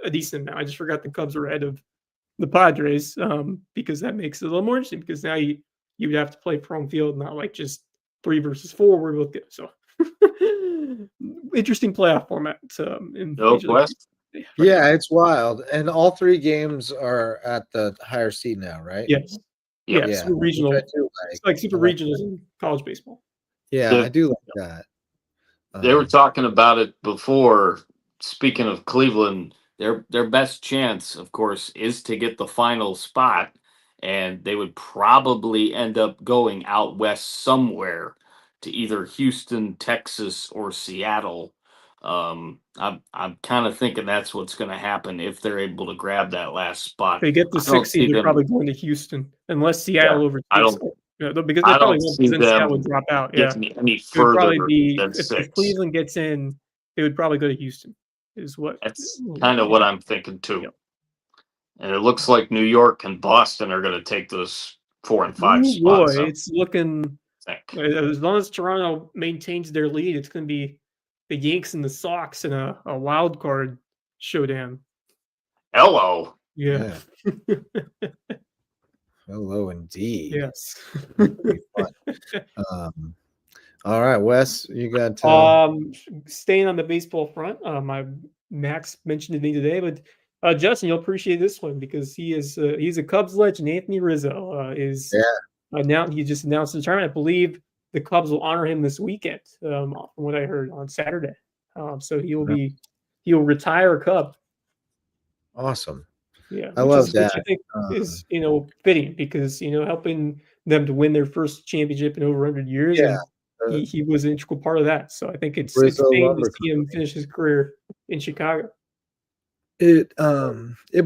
a decent amount. I just forgot the Cubs are ahead of the Padres, because that makes it a little more interesting, because now you would have to play for home field, not like just 3 versus 4 where we look at. So interesting playoff format in No Major League question. Baseball. Yeah, it's wild. And all 3 games are at the higher seed now, right? Yes. Yeah. Yeah. Yeah, Super which regional. I do It's like. like super I like regionals in college baseball. Yeah, Yeah. I do like that. They were talking about it before. Speaking of Cleveland, their best chance, of course, is to get the final spot, and they would probably end up going out west somewhere to either Houston, Texas, or Seattle. I'm kind of thinking that's what's going to happen if they're able to grab that last spot. They get the I don't 6 seed, see they're them. probably going to Houston, unless Seattle Yeah, overtakes. I don't. Because they I probably don't won't, see because then Seattle would them drop out. Yeah. getting any It would probably further be, than if 6. Cleveland gets in, they would probably go to Houston, is what. That's kind of what I'm thinking too. Yep. And it looks like New York and Boston are going to take those 4 and 5 Ooh, spots. boy, it's looking, I think. as long as Toronto maintains their lead, it's going to be the Yanks and the Sox in a wild card showdown. Hello. Yeah. Hello, indeed. Yes. All right, Wes, you got Staying on the baseball front, my Max mentioned to me today, but Justin, you'll appreciate this one because he's a Cubs legend. Anthony Rizzo is he just announced his retirement. I believe the Cubs will honor him this weekend, from what I heard on Saturday. So he'll retire a Cub. awesome. Yeah, I love that. Which I think is fitting because helping them to win their first championship in over 100 years. Yeah. And he was an integral part of that. So I think it's Rizzo fitting to Lumber see him finish his career in Chicago. It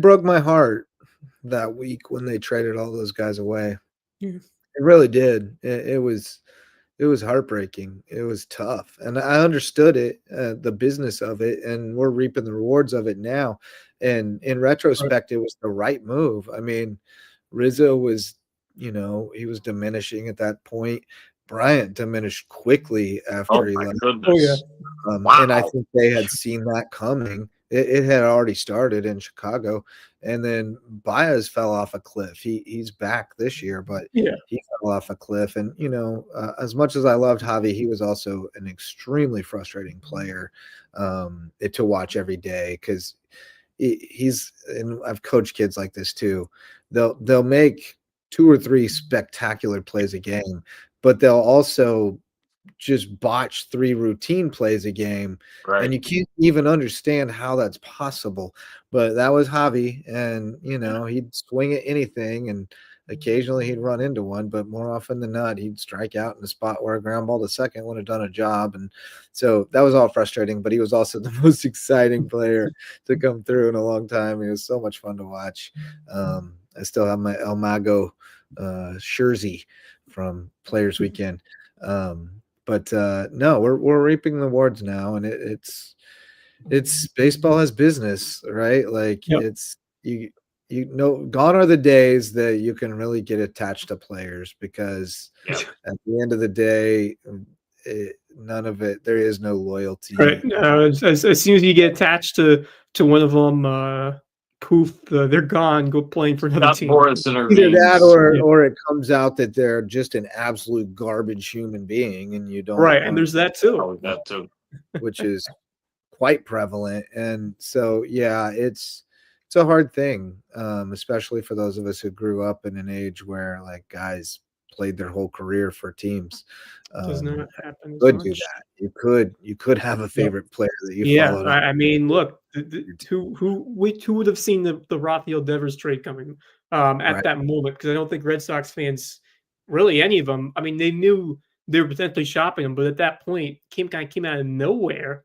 broke my heart that week when they traded all those guys away. Yeah. It really did. It was heartbreaking. It was tough, and I understood it, the business of it, and we're reaping the rewards of it now. And in retrospect, It was the right move. I mean, Rizzo was, he was diminishing at that point. Bryant diminished quickly after he left. Goodness. Wow. And I think they had seen that coming. It had already started in Chicago, and then Baez fell off a cliff. He's back this year, but he fell off a cliff. And as much as I loved Javi, he was also an extremely frustrating player to watch every day because he's. And I've coached kids like this too. They'll make 2 or 3 spectacular plays a game, but they'll also just botch 3 routine plays a game, and you can't even understand how that's possible. But that was Javi, and he'd swing at anything, and occasionally he'd run into one, but more often than not, he'd strike out in a spot where a ground ball to second would have done a job. And so that was all frustrating, but he was also the most exciting player to come through in a long time. He was so much fun to watch. I still have my El Mago jersey from Players Weekend. But no, we're reaping the rewards now, and it's baseball as business, right? Like it's gone are the days that you can really get attached to players because at the end of the day, none of it. There is no loyalty. Right. As soon as you get attached to one of them, poof, they're gone. Go playing for another team. Either that, or it comes out that they're just an absolute garbage human being, and you don't. Right, and there's that too. Which is quite prevalent. And so, yeah, it's a hard thing, especially for those of us who grew up in an age where like guys played their whole career for teams. Does not happen. You could do that. You could have a favorite player that you followed. I mean, look, who would have seen the Rafael Devers trade coming at that moment? Because I don't think Red Sox fans, really any of them, I mean, they knew they were potentially shopping him, but at that point, came out of nowhere.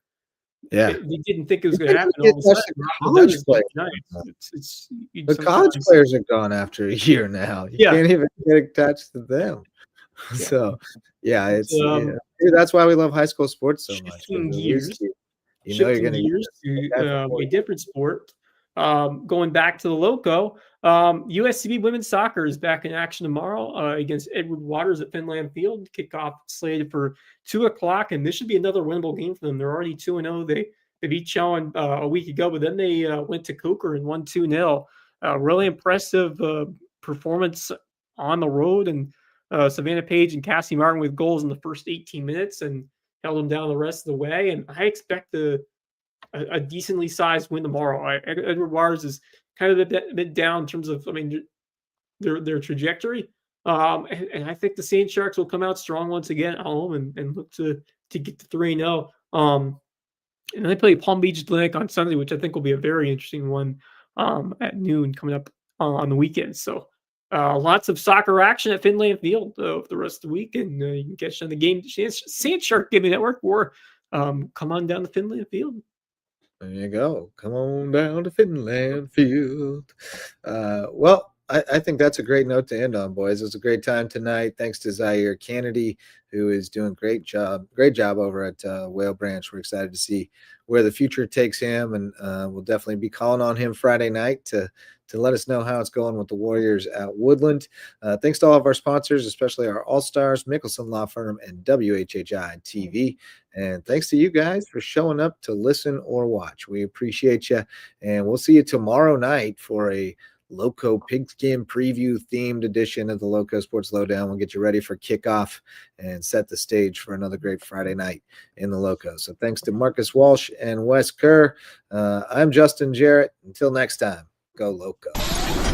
Yeah, they didn't think it was going to happen. All of a sudden, the college players are gone after a year now. You can't even get attached to them. So, yeah, It's, dude, that's why we love high school sports so much. shifting At least gears. you're Shifting going to gears to that for a different sport. Going back to the Loco, USCB women's soccer is back in action tomorrow against Edward Waters at Finland Field. Kickoff slated for 2:00, and this should be another winnable game for them. They're already 2-0. They beat Chowan a week ago, but then they went to Coker and won 2-0. Really impressive performance on the road, and Savannah Page and Cassie Martin with goals in the first 18 minutes and held them down the rest of the way. And I expect a decently sized win tomorrow. Edward Waters is kind of a bit down in terms of, their trajectory. And I think the Saint Sharks will come out strong once again at home and look to get to 3-0. And they play Palm Beach Atlantic on Sunday, which I think will be a very interesting one at noon coming up on the weekend. So lots of soccer action at Finland Field for the rest of the week, and you can catch on the game Saint Shark Gaming Network, or come on down to Finland Field. There you go. Come on down to Finland Field. Well, I think that's a great note to end on, boys. It was a great time tonight. Thanks to Zyir Cannady, who is doing great job over at Whale Branch. We're excited to see where the future takes him, and we'll definitely be calling on him Friday night to let us know how it's going with the Warriors at Woodland. Thanks to all of our sponsors, especially our All-Stars, Mickelson Law Firm, and WHHI TV. And thanks to you guys for showing up to listen or watch. We appreciate you, and we'll see you tomorrow night for a Lowco Pigskin Preview themed edition of the Lowco Sports Lowdown. We'll get you ready for kickoff and set the stage for another great Friday night in the Lowco. So thanks to Marcus Walsh and Wes Kerr. I'm Justin Jarrett. Until next time, go Lowco.